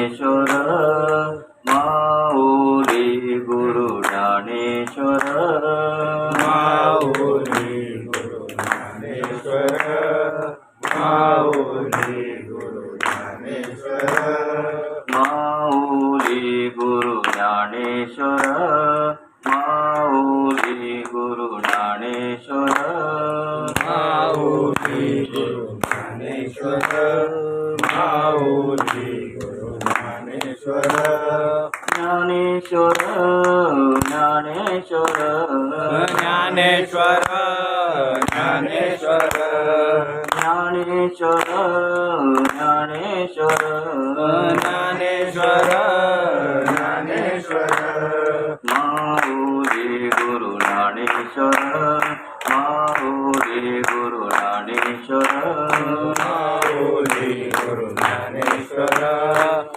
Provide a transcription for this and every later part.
ज्ञानेश्वर माऊली गुरु ज्ञानेश्वर माऊली गुरु ज्ञानेश्वर माऊली गुरु ज्ञानेश्वर माऊली गुरु ज्ञानेश्वर माऊली गुरु ज्ञानेश्वर माऊली गुरु ज्ञानेश्वर माऊली गुरु ज्ञानेश्वर ज्ञानेश्वर ज्ञानेश्वर ज्ञानेश्वर ज्ञानेश्वर ज्ञानेश्वर ज्ञानेश्वर ज्ञानेश्वर ज्ञानेश्वर माऊली गुरु ज्ञानेश्वर माऊली गुरु ज्ञानेश्वर माऊली गुरु ज्ञानेश्वर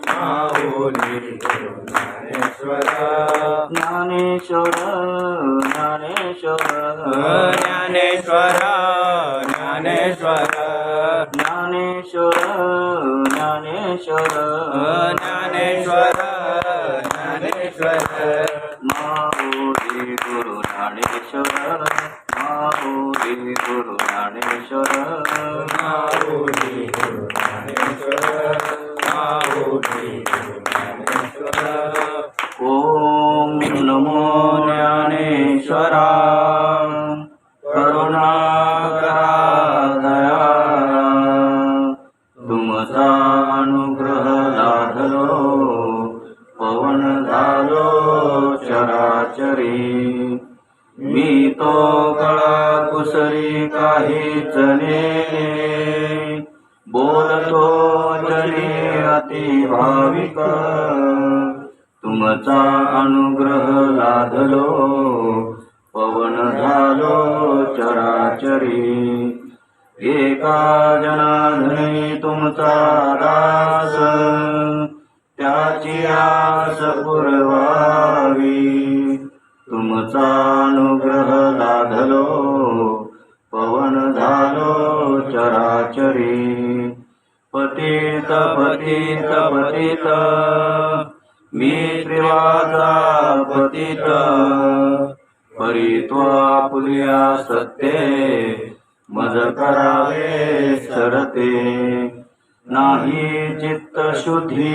माऊली गुरु ज्ञानेश्वर ज्ञानेश्वर ज्ञानेश्वर ज्ञानेश्वर ज्ञानेश्वर ज्ञानेश्वर ज्ञानेश्वर ज्ञानेश्वर ज्ञानेश्वर माऊली गुरु ज्ञानेश्वर माऊली गुरु ज्ञानेश्वर माऊली गुरु ज्ञानेश्वर माऊली गुरु ज्ञानेश्वर ओम नमो ज्ञानेश्वराय करुणाकरा दया तुमचा अनुग्रह लाधलो पवन झालो चराचरी मी तो कळा कुसरी काहीच नेले बोलतो जरी अति भाविक तुमचा अनुग्रह लाधलो पवन झालो चराचरी एका जनार्दनी तुमचा दास त्याची आस पुरवावी तुमचा अनुग्रह लाधलो पवन झालो चराचरी पतित पतित पतित मी त्रिवाचा पतित परित्वा पुलिया सत्ये मज करावे सरते नाही चित्त शुद्धी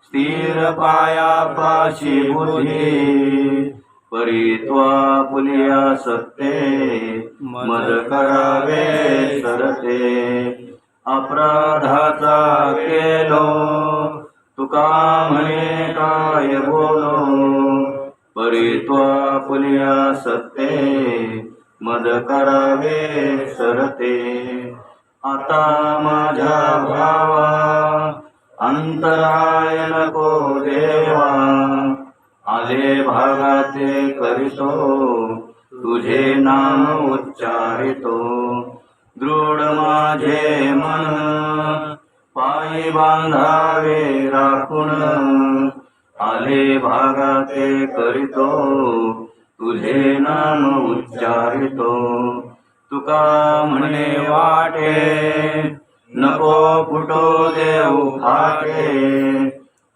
स्थिर पाया पाशी बुद्धी परित्वा पुलिया सत्ये मज करावे सरते अपराधाचा केलो तुका म्हणे काय बोलो परित्वा पुलिया सत्ये मज करावे सरते आता माझ्या भावा अंतराय नको देवा आले भागाते करितो तुझे नाम उच्चारितो दृढ माझे मन पायी बांधावे राखून आले भागाते करितो तुझे नाम उच्चारितो तुका म्हणे वाटे नको फुटो देऊ फाटे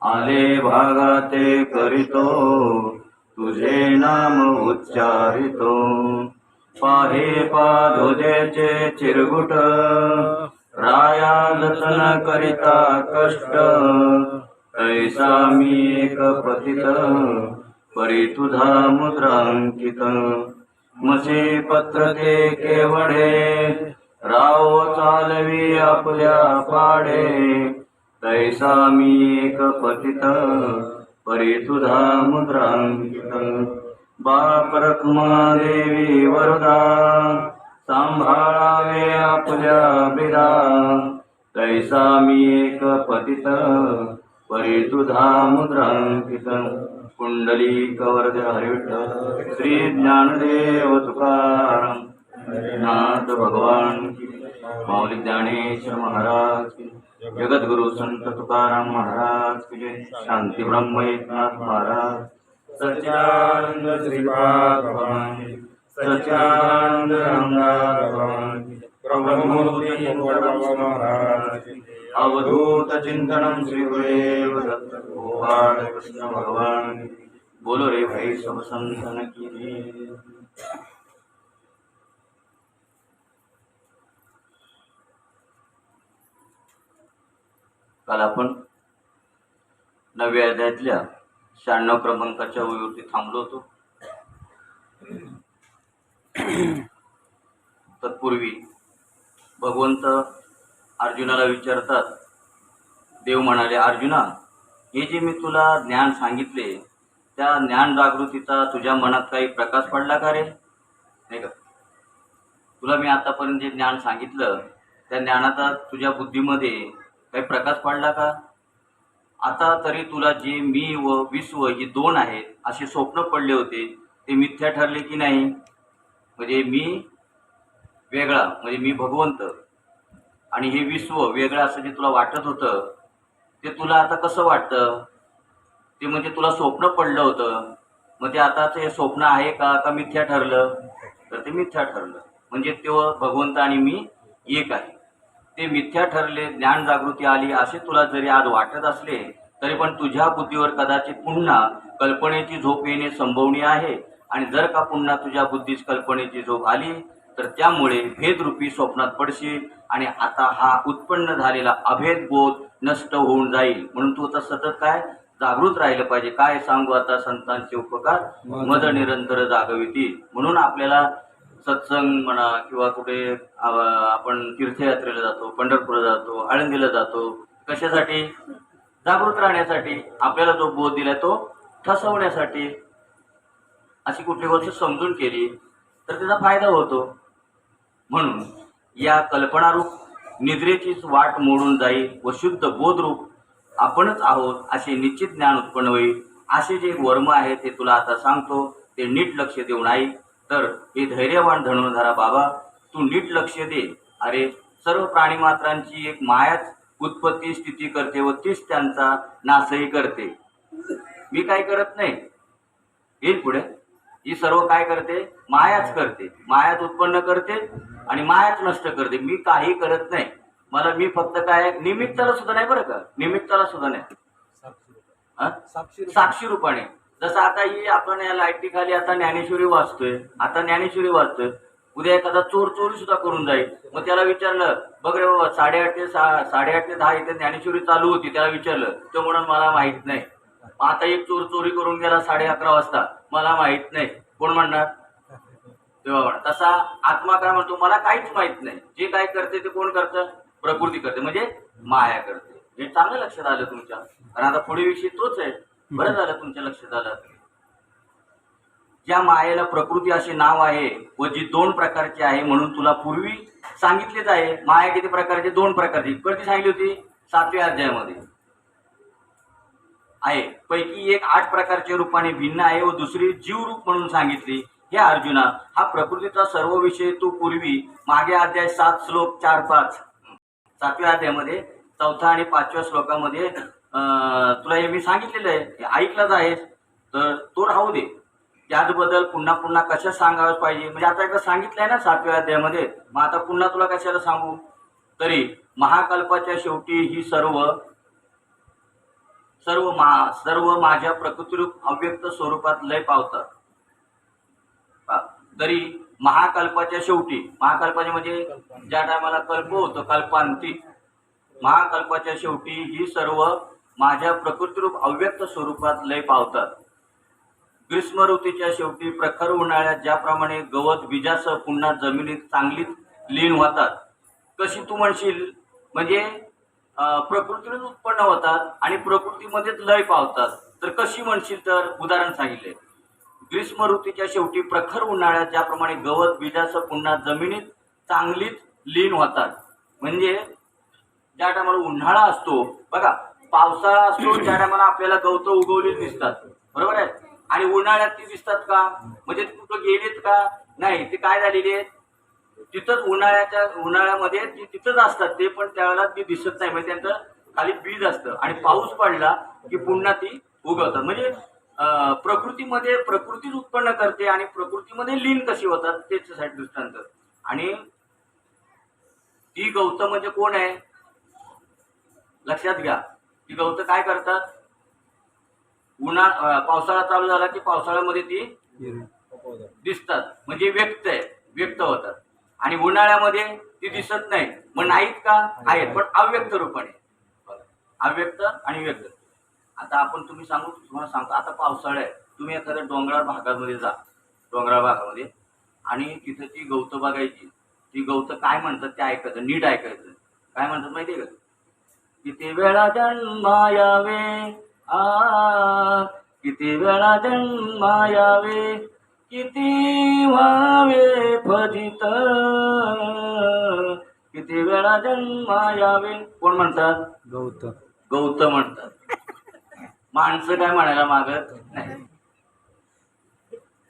आले भागाते करितो तुझे नाम उच्चारितो पाहे पाधोजेचे चिरगुट राया जतन करिता कष्ट ऐसा मी एक पतित परी तुझा मुद्रांकित मसे पत्र ते केवढे राव चालवी आपल्या पाडे तैसा मी एक पतित परी तुझा मुद्रांकित बाप रखमा देवी वरदा सांभाळावे आपल्या बिरा तैसा मी एक पतित परी तुझा मुद्रांकित कुंडली कवरदे हरिविठ्ठल श्री ज्ञानदेव तुकाराम नाथ भगवान की माऊली ज्ञानेश्वर महाराज की जगद्गुरु संत तुकाराम महाराज की जय शांती ब्रह्म एकनाथ महाराज सच्चिदानंद श्रीपाद भगवान की सच्चिदानंद रामदास भगवान की ब्रह्ममूर्ति महाराज की अवधूत चिंतनम श्री गुरुदेव दत्त गोपाल कृष्ण भगवान की। बोलो रे भाई सब संतन की जय। काल आपण 9व्या अध्यायातल्या 96 क्रमांकाच्या ओळीवरती थांबलो होतो. तत्पूर्वी भगवंत अर्जुनाला विचारतात. देव म्हणाले, अर्जुना, हे जे मी तुला ज्ञान सांगितले त्या ज्ञान जागृतीचा तुझ्या मनात काही प्रकाश पडला का रे? नाही का? तुला मी आतापर्यंत जे ज्ञान सांगितलं त्या ज्ञानाचा तुझ्या बुद्धीमध्ये काही प्रकाश पडला का? आता तरी तुला जे मी व विश्व ही दोन आहेत असे स्वप्न पडले होते ते मिथ्या ठरले की नाही? म्हणजे मी वेगळा म्हणजे मी भगवंत आणि हे विश्व वेगळं असं जे तुला वाटत होतं ते तुला आता कसं वाटतं? ते म्हणजे तुला स्वप्न पडलं होतं, मग ते आता ते स्वप्न आहे का मिथ्या ठरलं? तर ते मिथ्या ठरलं. म्हणजे तो भगवंत आणि मी एक आहे. ते मिथ्या ठरले, ज्ञान जागृती आली असे तुला जरी आज वाटत असले तरी पण तुझ्या बुद्धीवर कदाचित पुन्हा कल्पनेची झोप येणे संभवनीय आहे. आणि जर का पुन्हा तुझ्या बुद्धीस कल्पनेची झोप आली तर त्यामुळे भेदरूपी स्वप्नात पडशील आणि आता हा उत्पन्न झालेला अभेद बोध नष्ट होऊन जाईल. म्हणून तू आता सतत काय जागृत राहिलं पाहिजे. काय सांगू आता संतांचे उपकार मद निरंतर जागविती. म्हणून आपल्याला सत्संग म्हणा किंवा कुठे आपण तीर्थयात्रेला जातो, पंढरपूरला जातो, आळंदीला जातो, कशासाठी? जागृत राहण्यासाठी. आपल्याला जो बोध दिलाय तो ठसवण्यासाठी. अशी कुठली गोष्ट समजून केली तर त्याचा फायदा होतो. म्हणून या कल्पनारूप निद्रेचीच वाट मोडून जाईल व शुद्ध बोधरूप आपणच आहोत असे निश्चित ज्ञान उत्पन्न होईल. असे जे वर्म आहे ते तुला आता सांगतो, ते नीट लक्ष देऊन ऐक. तर हे धैर्यवान धनुर्धरा बाबा, तू नीट लक्ष दे. अरे, सर्व प्राणीमात्रांची एक मायाच उत्पत्ती स्थिती करते व तीच त्यांचा नाशही करते. मी काय करत नाही. येईल पुढे. ही सर्व काय करते? मायाच करते. मायाच उत्पन्न करते आणि मायाच नष्ट करते. मी काही करत नाही. मी फक्त काय निमित्ताला सुद्धा नाही बरं का, निमित्ताला सुद्धा नाही. साक्षी रूपाने. जसं आता ही आपण या लाईटी खाली आता ज्ञानेश्वरी वाचतोय. उद्या एखादा चोर चोरी सुद्धा करून जाईल. मग त्याला विचारलं, बघ रे बाबा 8:30 ते 10 इथे ज्ञानेश्वरी चालू होती. त्याला विचारलं, तो म्हणून मला माहित नाही. आता एक चोर चोरी करून गेला 11:30 वाजता, मला माहित नाही. कोण म्हणणार? तेव्हा तसा आत्मा काय म्हणतो, मला काहीच माहित नाही. जे काय करते ते कोण करतं? प्रकृती करते, म्हणजे माया करते. हे चांगलं लक्षात आलं तुमच्या. आणि आता पुढे विषय तोच आहे. बरं झालं तुमच्या लक्षात आलं. ज्या मायेला प्रकृती असे नाव आहे व जी 2 प्रकारची आहे म्हणून तुला पूर्वी सांगितलेच आहे. माया किती प्रकारची? 2 प्रकारची. कधी सांगितली होती? 7व्या अध्यायामध्ये आहे. पैकी एक 8 प्रकारच्या रूपाने भिन्न आहे व दुसरी जीव रूप म्हणून सांगितली. हे अर्जुना, हा प्रकृतीचा सर्व विषय तू पूर्वी मागे अध्याय 7 श्लोक 4-5 7व्या अध्यायामध्ये 4था आणि 5व्या श्लोकामध्ये तुला हे मी सांगितलेलं आहे, ऐकलंच आहेस. तर तो राहू दे. त्याचबद्दल पुन्हा पुन्हा कशा सांगावंच पाहिजे? म्हणजे आता एकदा सांगितलंय ना 7व्या अध्यायामध्ये, मग आता पुन्हा तुला कशाला सांगू? तरी महाकल्पाच्या शेवटी ही सर्व माझ्या प्रकृतीरूप अव्यक्त स्वरूपात लय पावतात. तरी महाकल्पाच्या शेवटी, महाकल्पाचे म्हणजे ज्या टायमाला कल्प होतो, कल्पांती, महाकल्पाच्या शेवटी ही सर्व माझ्या प्रकृतीरूप अव्यक्त स्वरूपात लय पावतात. ग्रीष्म ऋतूच्या शेवटी प्रखर उन्हाळ्यात ज्याप्रमाणे गवत बीजासह पुन्हा जमिनीत चांगलीच लीन होतात. कशी तू म्हणशील? म्हणजे प्रकृतीनेच उत्पन्न होतात आणि प्रकृतीमध्येच लय पावतात. तर कशी म्हणशील? तर उदाहरण सांगितले. ग्रीष्म ऋतूच्या शेवटी प्रखर उन्हाळ्यात ज्याप्रमाणे गवत बीजासह पुन्हा जमिनीत चांगलीच लीन होतात. म्हणजे ज्या टायमाला उन्हाळा असतो बघा, पावसाळा असतो ज्या टायमाला आपल्याला गवतं उगवलेली दिसतात, बरोबर आहे. आणि उन्हाळ्यात ती दिसतात का? म्हणजे कुठं गेलेत का? नाही. ते काय झालेले आहेत? तिथंच उन्हाळ्यामध्ये ती तिथंच असतात. ते पण त्यावेळेला ती दिसत नाही. म्हणजे त्यांचं खाली बीज असतं आणि पाऊस पडला की पुन्हा ती उगवतात. म्हणजे प्रकृतीच उत्पन्न करते आणि प्रकृतीमध्ये लीन कशी होतात त्याच्यासाठी दृष्टांत. आणि ती गौतम म्हणजे कोण आहे? लक्षात घ्या की गवतं काय करतात, पावसाळा चालू झाला की पावसाळ्यामध्ये ती दिसतात, म्हणजे व्यक्त होतात. आणि उन्हाळ्यामध्ये ती दिसत नाही, मग नाहीत का, आहेत पण अव्यक्त रूपाने. अव्यक्त आणि व्यक्त. आता तुम्हाला सांगतो, आता पावसाळा आहे, तुम्ही एखाद्या डोंगराळ भागामध्ये जा, डोंगराळ भागामध्ये, आणि तिथं ती गवतं बघायची. ती गवतं काय म्हणतात ते ऐकायचं, नीट ऐकायचं. काय म्हणतात माहितीये का, किती वेळा जन्मायावे आ, किती वेळा जन्मायावे, किती व्हावे फजित, किती वेळा जन्मायावे. कोण म्हणतात, गौतम म्हणतात. माणसं काय म्हणायला मागत नाही.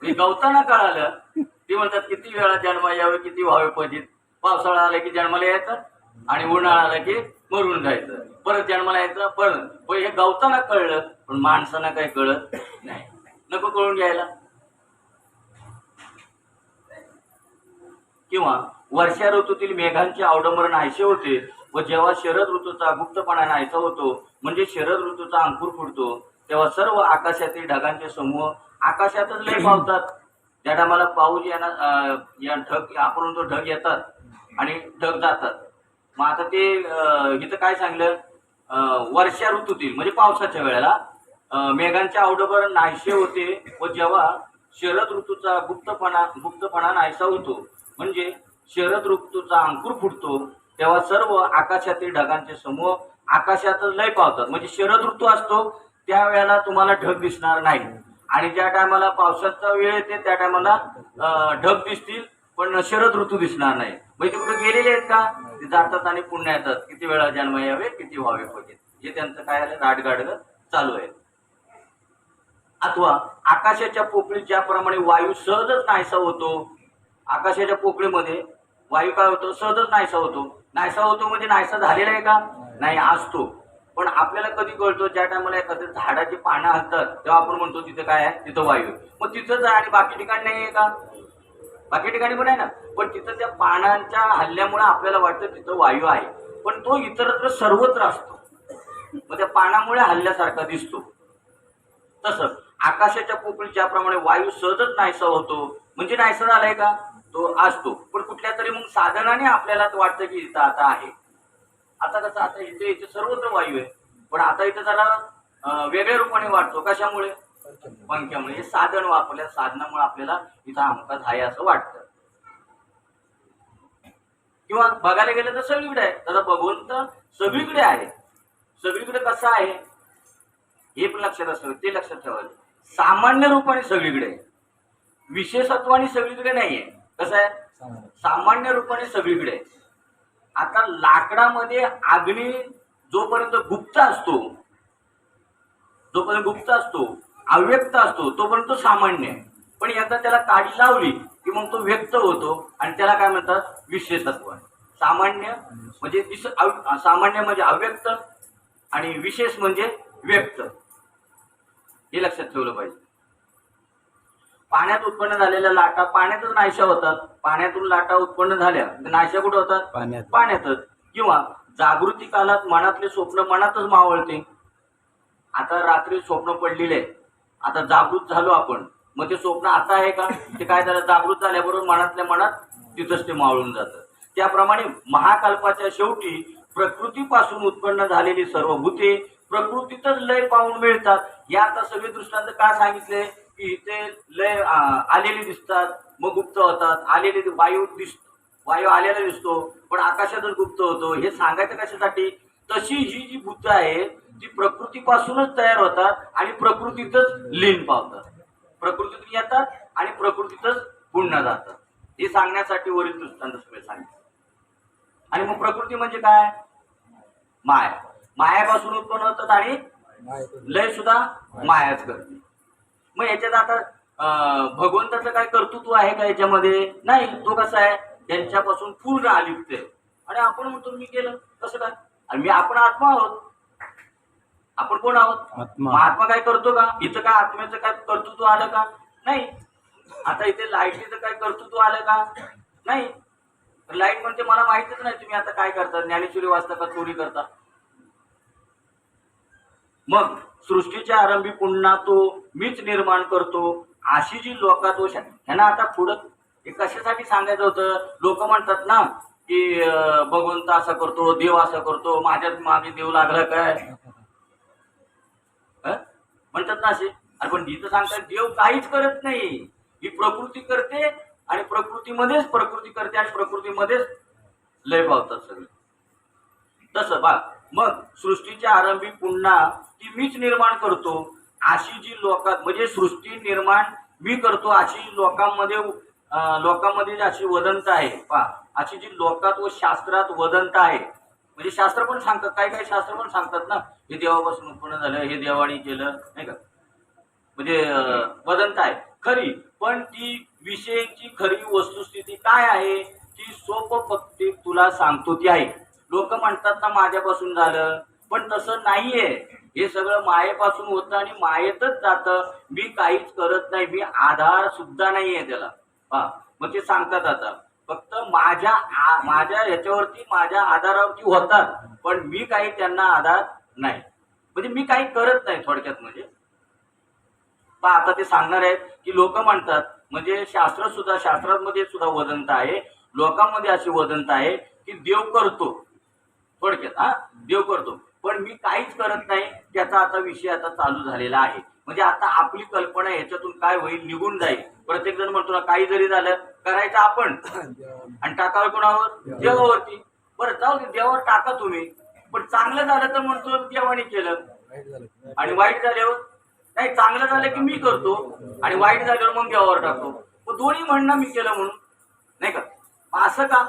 गवताना कळालं, ती म्हणतात किती वेळा जन्मा यावे, किती व्हावे फजित. पावसाळा आला की जन्माला यायचं, आणि उन्हाळा आला की मरून जायचं, परत जन्माला यायचं परत. पण हे गवताना कळलं, पण माणसांना काही कळत नाही. नको कळून घ्यायला. किंवा वर्षा ऋतूतील मेघांचे अवडंबर नाहीसे होते, व जेव्हा शरद ऋतूचा गुप्तपणा नाहीसा होतो, म्हणजे शरद ऋतूचा अंकुर फुटतो, तेव्हा सर्व आकाशातील ढगांचे समूह आकाशातच लय पावतात. ज्या टायमाला पाऊस येणार, या ढग आपण म्हणतो ढग येतात आणि ढग जातात. मग आता ते इथं काय सांगलं, वर्षा ऋतूतील म्हणजे पावसाच्या वेळेला मेघांचे अवडंबर नाहीसे होते, व जेव्हा शरद ऋतूचा गुप्तपणा नाहीसा होतो, म्हणजे शरद ऋतूचा अंकुर फुटतो, तेव्हा सर्व आकाशातील ढगांचे समूह आकाशातच लय पावतात. म्हणजे शरद ऋतू असतो त्यावेळेला तुम्हाला ढग दिसणार नाही, आणि ज्या टायमाला पावसाचा वेळ येते त्या टायमाला ढग दिसतील, पण शरद ऋतू दिसणार नाही. म्हणजे ते कुठे गेलेले आहेत का, ते जातात आणि पुन्हा येतात. किती वेळा जन्म यावे, किती व्हावे फजित. हे त्यांचं काय आलं, राडगाडग चालू आहे. अथवा आकाशाच्या पोकळीत ज्याप्रमाणे वायू सहजच नाहीसा होतो, आकाशाच्या पोकळीमध्ये वायू काय होतो, सहजच नाहीसा होतो. नाहीसा होतो म्हणजे नाहीसा झालेला आहे का, नाही, असतो. पण आपल्याला कधी कळतो, ज्या टायमाला एखाद्या झाडाची पानं हलतात तेव्हा आपण म्हणतो तिथं काय आहे, तिथं वायू. मग तिथंच आहे आणि बाकी ठिकाणी नाही आहे का, बाकी ठिकाणी पण आहे ना, पण तिथं त्या पानांच्या हल्ल्यामुळे आपल्याला वाटतं तिथं वायू आहे, पण तो इतरत्र सर्वत्र असतो, मग त्या पानामुळे हल्ल्यासारखा दिसतो. तसंच आकाशाच्या पोकळीत ज्याप्रमाणे वायू सहजच नाहीसा होतो, म्हणजे नाहीसा झालाय का, तो असतो, पण कुठल्या तरी मग साधनाने आपल्याला वाटतं की इथं आता आहे. आता कसं, आता इथे सर्वत्र वायू आहे, पण आता इथं जरा वेगळ्या रूपाने वाटतो. कशामुळे, पंख्यामुळे. हे साधन वापरल्या साधनामुळे आपल्याला इथं हमखास आहे असं वाटतं. किंवा बघायला गेलं तर सगळीकडे आहे, तसं भगवंत सगळीकडे आहे. सगळीकडे कसं आहे हे पण लक्षात असतं, ते लक्षात ठेवायचं. सामान्य रूपाने सगळीकडे आहे, विशेषत्वाने सगळीकडे नाहीये. कसं आहे, सामान्य रूपाने सगळीकडे आहे. आता लाकडामध्ये अग्नी जोपर्यंत गुप्त असतो, अव्यक्त असतो, तोपर्यंत सामान्य आहे. पण एकदा त्याला काडी लावली की मग तो व्यक्त होतो, आणि त्याला काय म्हणतात, विशेषत्व. सामान्य म्हणजे अव्यक्त, आणि विशेष म्हणजे व्यक्त. हे लक्षात ठेवलं पाहिजे. पाण्यात उत्पन्न झालेल्या लाटा पाण्यातच नाहीशा होतात. पाण्यातून लाटा उत्पन्न झाल्या तर नाहीशा कुठे होतात, पाण्यातच. किंवा जागृती कालात मनातले स्वप्न मनातच मावळते. आता रात्री स्वप्न पडलेले, आता जागृत झालो आपण, मग ते स्वप्न आता आहे का, ते काय झालं, जागृत झाल्याबरोबर मनातल्या मनात तिथंच ते मावळून जातं. त्याप्रमाणे महाकल्पाच्या शेवटी प्रकृतीपासून उत्पन्न झालेली सर्व भूते प्रकृतीतच लय पाहून मिळतात. या आता सगळे दृष्टांत का सांगितले की इथे लय आलेले दिसतात, मग गुप्त होतात. आलेले वायू आलेला दिसतो, पण आकाशातच गुप्त होतो. हे सांगायचं कशासाठी, तशी ही जी भूत आहे ती प्रकृतीपासूनच तयार होतात आणि प्रकृतीतच लीन पावतात. प्रकृतीतून येतात आणि प्रकृतीतच पुन्हा जातात. हे सांगण्यासाठी वरील दृष्टांत सगळे सांगितले. आणि मग प्रकृती म्हणजे काय, माया. मायापासून उत्पन्न होतात आणि लय सुद्धा मायाच करते. मग याच्यात आता भगवंताचं काय कर्तृत्व आहे का याच्यामध्ये, नाही. तो कसा आहे, त्यांच्यापासून पूर्ण अलिप्त आहे. आणि आपण म्हणतो मी केलं, कसं काय, आणि आपण आत्मा आहोत. आपण कोण आहोत, आत्मा. काय करतो का, इथं काय आत्म्याचं काय कर्तृत्व आलं का, नाही. आता इथे लाईटीचं काय कर्तृत्व आलं का, नाही. लाईट म्हणते मला माहितच नाही तुम्ही आता काय करता, ज्ञानेश्वरी वाचता का चोरी करता. मग सृष्टीच्या आरंभी पुन्हा तो मीच निर्माण करतो अशी जी लोकात ह्यांना आता पुढं हे कशासाठी सांगायचं होतं. लोक म्हणतात ना की भगवंत असं करतो, देव असं करतो, माझ्यात मागे देव लागला काय म्हणतात ना असे. अरे पण इथं सांगतात देव काहीच करत नाही, ही प्रकृती करते आणि प्रकृती करते आणि प्रकृतीमध्येच लय पावतात सगळे. तसं बा मग सृष्टीच्या आरंभी पुन्हा ती मीच निर्माण करतो अशी जी लोकात म्हणजे सृष्टी निर्माण मी करतो अशी लोकांमध्ये अशी वदंत आहे पा अशी जी लोकात व शास्त्रात वदंत आहे. म्हणजे शास्त्र पण सांगतात, काही शास्त्र पण सांगतात ना हे देवापासून उत्पन्न झालं, हे देवाने केलं नाही का. म्हणजे वदंत आहे खरी, पण ती विषयीची खरी वस्तुस्थिती काय आहे ती सोपपत्ती तुला सांगतो ती आहे. लोक म्हणतात ना माझ्यापासून झालं, पण तसं नाहीये. हे सगळं मायेपासून होतं आणि मायेतच जातं. मी काहीच करत नाही, मी आधार सुद्धा नाहीये त्याला. मग ते सांगतात आता फक्त माझ्या ह्याच्यावरती माझ्या आधारावरती होतात, पण मी काही त्यांना आधार नाही, म्हणजे मी काही करत नाही थोडक्यात. म्हणजे आता ते सांगणार आहेत की लोक म्हणतात म्हणजे शास्त्रामध्ये सुद्धा वदंत आहे, लोकांमध्ये अशी वदंत आहे की देव करतो थोडक्यात. देव करतो पण मी काहीच करत नाही. त्याचा आता विषय आता चालू झालेला आहे. म्हणजे आता आपली कल्पना ह्याच्यातून काय होईल निघून जाईल. प्रत्येक जण म्हणतो ना काही जरी झालं करायचं आपण आणि टाकावं कोणावर, देवावरती. बरं जाऊ दे देवावर टाका तुम्ही, पण चांगलं झालं तर म्हणतो देवाने केलं आणि वाईट झाल्यावर नाही, चांगलं झालं की मी करतो आणि वाईट झाल्यावर मग देवावर टाकतो. मग दोन्ही म्हणणं मी केलं म्हणून नाही का. असं का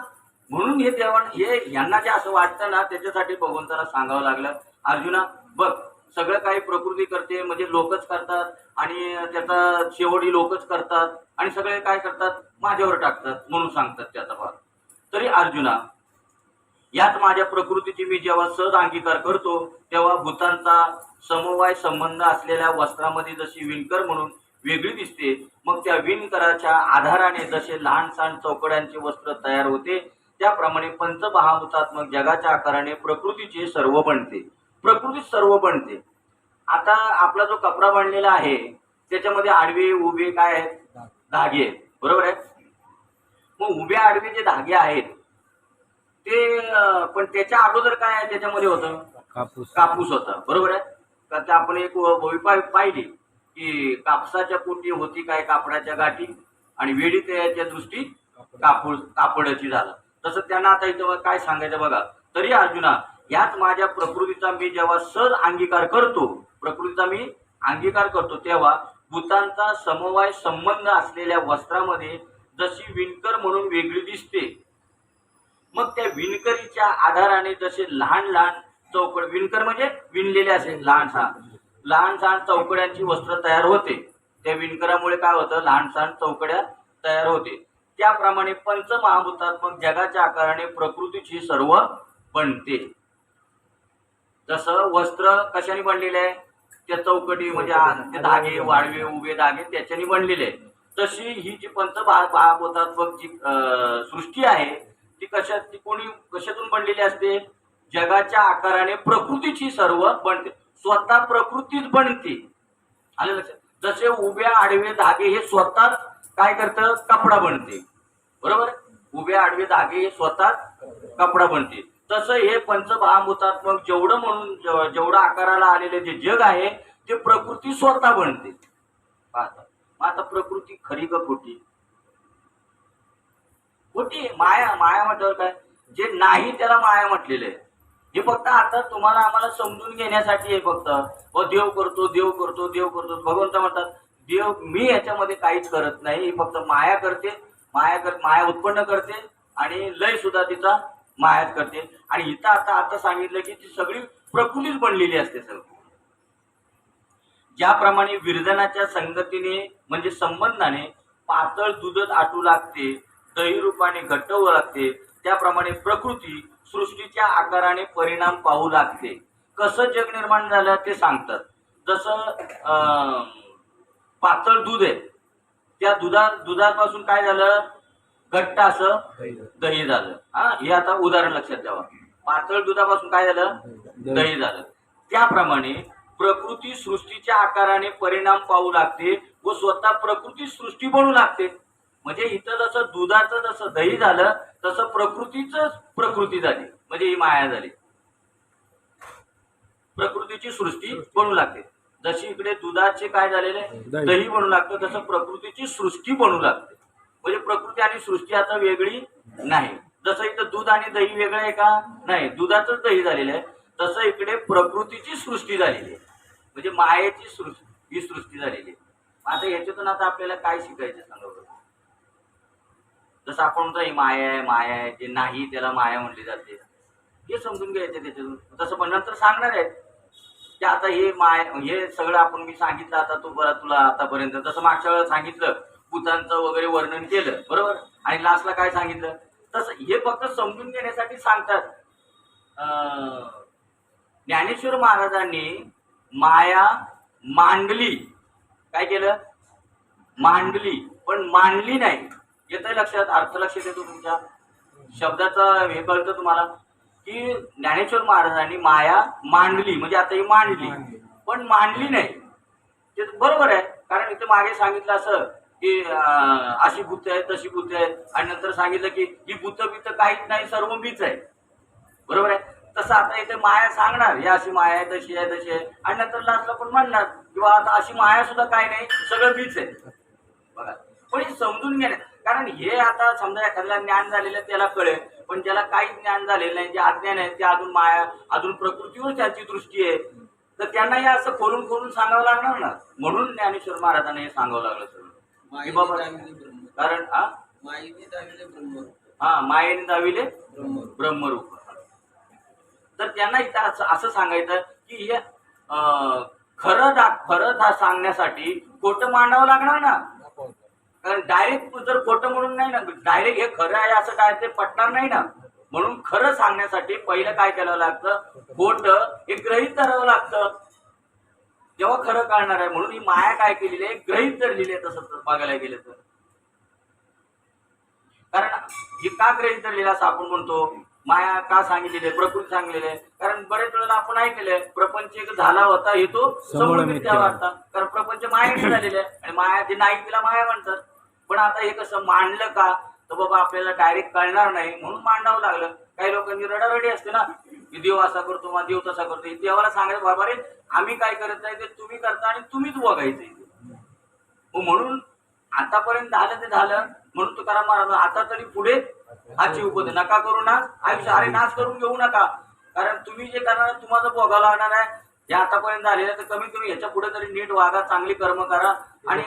म्हणून हे हे यांना जे असं वाटतं ना त्याच्यासाठी भगवंताला सांगावं लागलं अर्जुना बघ सगळं काही प्रकृती करते म्हणजे लोकच करतात आणि त्याचा शेवटी लोकच करतात आणि सगळे काय करतात माझ्यावर टाकतात म्हणून सांगतात त्याचा भाग. तरी अर्जुना यात माझ्या प्रकृतीची मी जेव्हा सहज अंगीकार करतो तेव्हा भूतांचा समवाय संबंध असलेल्या वस्त्रामध्ये जशी विणकर म्हणून वेगळी दिसते, मग त्या विणकराच्या आधाराने जसे लहान सहान चौकड्यांचे वस्त्र तयार होते त्याप्रमाणे पंचमहाभूतात्मक जगाच्या आकाराने प्रकृतीचे सर्व बनते. प्रकृती सर्व बनते. आता आपला जो कपडा बनलेला आहे त्याच्यामध्ये आडवे उभे काय आहेत धागे आहेत, बरोबर आहे. मग उभे आडवे जे धागे आहेत ते पण त्याच्या अगोदर काय आहे त्याच्यामध्ये होतं कापूस होता, बरोबर आहे. तर आपण एक वही पाहिली की कापसाच्या पोटी होती काय कापडाच्या गाठी आणि वेडी त्याच्या दृष्टी कापडाची झाला. तसं त्यांना आता इथं काय सांगायचं बघा. तरी अर्जुना याच माझ्या प्रकृतीचा मी जेव्हा सहज अंगीकार करतो तेव्हा भूतांचा समवाय संबंध असलेल्या वस्त्रामध्ये जशी विणकर म्हणून वेगळी दिसते, मग त्या विणकरीच्या आधाराने जसे लहान लहान चौकड विणकर म्हणजे विणलेले असेल लहान सहान चौकड्यांची वस्त्र तयार होते. त्या विणकरामुळे काय होतं लहान सहान चौकड्या तयार होते. त्याप्रमाणे पंचमहाभूतात्मक जगाच्या आकाराने प्रकृतीची सर्व बनते. जसं वस्त्र कशाने बनलेले आहे त्या चौकटी म्हणजे ते धागे वाळवे उभे धागे त्याच्याने बनलेले आहे. तशी ही जी पंचमहाभूतात्मक जी सृष्टी आहे ती कशातून बनलेली असते, जगाच्या आकाराने प्रकृतीची सर्व बनते. स्वतः प्रकृतीच बनते. आलं लक्षात. जसे उभ्या आडवे धागे हे स्वतः काय करतं कपडा बनते, बरोबर. उभे आडवे धागे हे स्वतः कपडा बनते. तसं हे पंचमहाभूतात्मक जेवढं आकाराला आलेले जे जग आहे ते प्रकृती स्वतः बनते. आता प्रकृती खरी का खोटी? खोटी. माया म्हटल्यावर काय जे नाही त्याला माया म्हटलेलं आहे. हे फक्त आता तुम्हाला आम्हाला समजून घेण्यासाठी आहे. फक्त देव करतो भगवंत म्हणतात देव मी याच्यामध्ये काहीच करत नाही, ही फक्त माया करते. माया उत्पन्न करते आणि लय सुद्धा तिचा मायाच करते. आणि इथं आता सांगितलं की ती सगळी प्रकृतीच बनलेली असते. सगळं ज्याप्रमाणे विरजनाच्या संगतीने म्हणजे संबंधाने पातळ दूधच आटू लागते, दही रूपाने घट्ट होऊ लागते, त्याप्रमाणे प्रकृती सृष्टीच्या आकाराने परिणाम पाहू लागते. कसं जग निर्माण झालं ते सांगतात. जसं पातळ दूध आहे त्या दुधापासून काय झालं घट्ट असं दही झालं. हे आता उदाहरण लक्षात ठेवा. पातळ दुधापासून काय झालं दही झालं. त्याप्रमाणे प्रकृती सृष्टीच्या आकाराने परिणाम पाहू लागते व स्वतः प्रकृती सृष्टी बनू लागते. म्हणजे इथं जसं दुधाचं जसं दही झालं तसं प्रकृतीच प्रकृती झाली, म्हणजे ही माया झाली. प्रकृतीची सृष्टी बनू लागते. जशी इकडे दुधाचे काय झालेले दही बनू लागतं, तसं प्रकृतीची सृष्टी बनू लागते. म्हणजे प्रकृती आणि सृष्टी आता वेगळी नाही. जसं इथं दूध आणि दही वेगळं आहे का? नाही, दुधाचंच दही झालेलं आहे. तसं इकडे प्रकृतीची सृष्टी झालेली आहे, म्हणजे मायेची सृष्टी, ही सृष्टी झालेली आहे. आता याच्यातून आता आपल्याला काय शिकायचं सांगा बरं. जसं आपण म्हणतो ही माया आहे, माया आहे, जे नाही त्याला माया म्हणली जाते, हे समजून घ्यायचं त्याच्यातून. तसं पण नंतर सांगणार आहेत की आता हे हे सगळं आपण मी सांगितलं आता तू बरं तुला आतापर्यंत, जसं मागच्या वेळेला सांगितलं भूतांचं वगैरे वर्णन केलं बरोबर, आणि लास्टला काय सांगितलं, तसं हे फक्त समजून घेण्यासाठी सांगतात. ज्ञानेश्वर महाराजांनी माया मांडली, काय केलं, मांडली, पण मांडली नाही. येतंय लक्षात, अर्थ लक्षात येतो तुमच्या शब्दाचा, हे कळतं तुम्हाला की ज्ञानेश्वर महाराजांनी माया मांडली, म्हणजे आता ही मांडली पण मांडली नाही. ते बरोबर आहे, कारण इथे मागे सांगितलं असं की अशी भूत आहे तशी भूत आहे, आणि नंतर सांगितलं की ही भूत बीत काहीच नाही, सर्व मीच आहे, बरोबर आहे. तसं आता इथे माया सांगणार ही अशी माया आहे तशी आहे तशी आहे, आणि नंतर लास्टला पण म्हणणार किंवा आता अशी माया सुद्धा काही नाही, सगळं मीच आहे. बघा, पण हे समजून घेणे, कारण हे आता समजा एखाद्याला ज्ञान झालेलं त्याला कळेल, पण ज्याला काही ज्ञान झालेलं नाही, जे अज्ञान आहे ते अजून माया, अजून प्रकृतीवर त्यांची दृष्टी आहे, तर त्यांनाही असं खोलून खोलून सांगावं लागणार ना. म्हणून ज्ञानेश्वर महाराजांना हे सांगावं लागलं सगळं की बाबा, कारण मायेने दाविले ब्रह्मरूप. तर त्यांना इथं असं सांगायचं की हे खरं सांगण्यासाठी खोटं मांडावं लागणार ना. कारण डायरेक्ट जर खोटं म्हणून नाही ना, डायरेक्ट हे खरं आहे असं काय ते पटणार नाही ना. म्हणून खरं सांगण्यासाठी पहिलं काय करावं लागतं, खोटं हे गृहीत धरावं लागतं, जेव्हा खरं कळणार आहे. म्हणून ही माया काय केलेली आहे, गृहीत धरलेली आहे. तसं बघायला गेलं तर, कारण हे का गृहीत धरलेलं असं आपण म्हणतो, माया का सांगितलेली आहे, प्रकृती सांगलेली आहे. कारण बरेच वेळेला आपण ऐकलेलं आहे प्रपंच एक झाला होता हे तो समोर मिथ्या वाटता, कारण प्रपंच मायेने झालेले आहे आणि माया जे नाही तिला माया म्हणतात. पण आता हे कसं मांडलं का, तर बाबा आपल्याला डायरेक्ट कळणार नाही म्हणून मांडावं लागलं. काही लोकांनी रडारडी असते ना की देव असा करतो मग देव तसा करतो. देवाला सांगायचं बाबा रे आम्ही काय करत नाही ते तुम्ही करता आणि तुम्हीच बघायचं. म्हणून आतापर्यंत झालं ते झालं, म्हणून तुकाराम महाराज आता तरी पुढे हाची उपदे नका करू ना, आयुष्य अरे नाश करून घेऊ नका, कारण तुम्ही जे करणार तुम्हाला भोगावं लागणार आहे. हे आतापर्यंत झालेलं तर कमी कमी ह्याच्या पुढे तरी नीट वागा, चांगली कर्म करा, आणि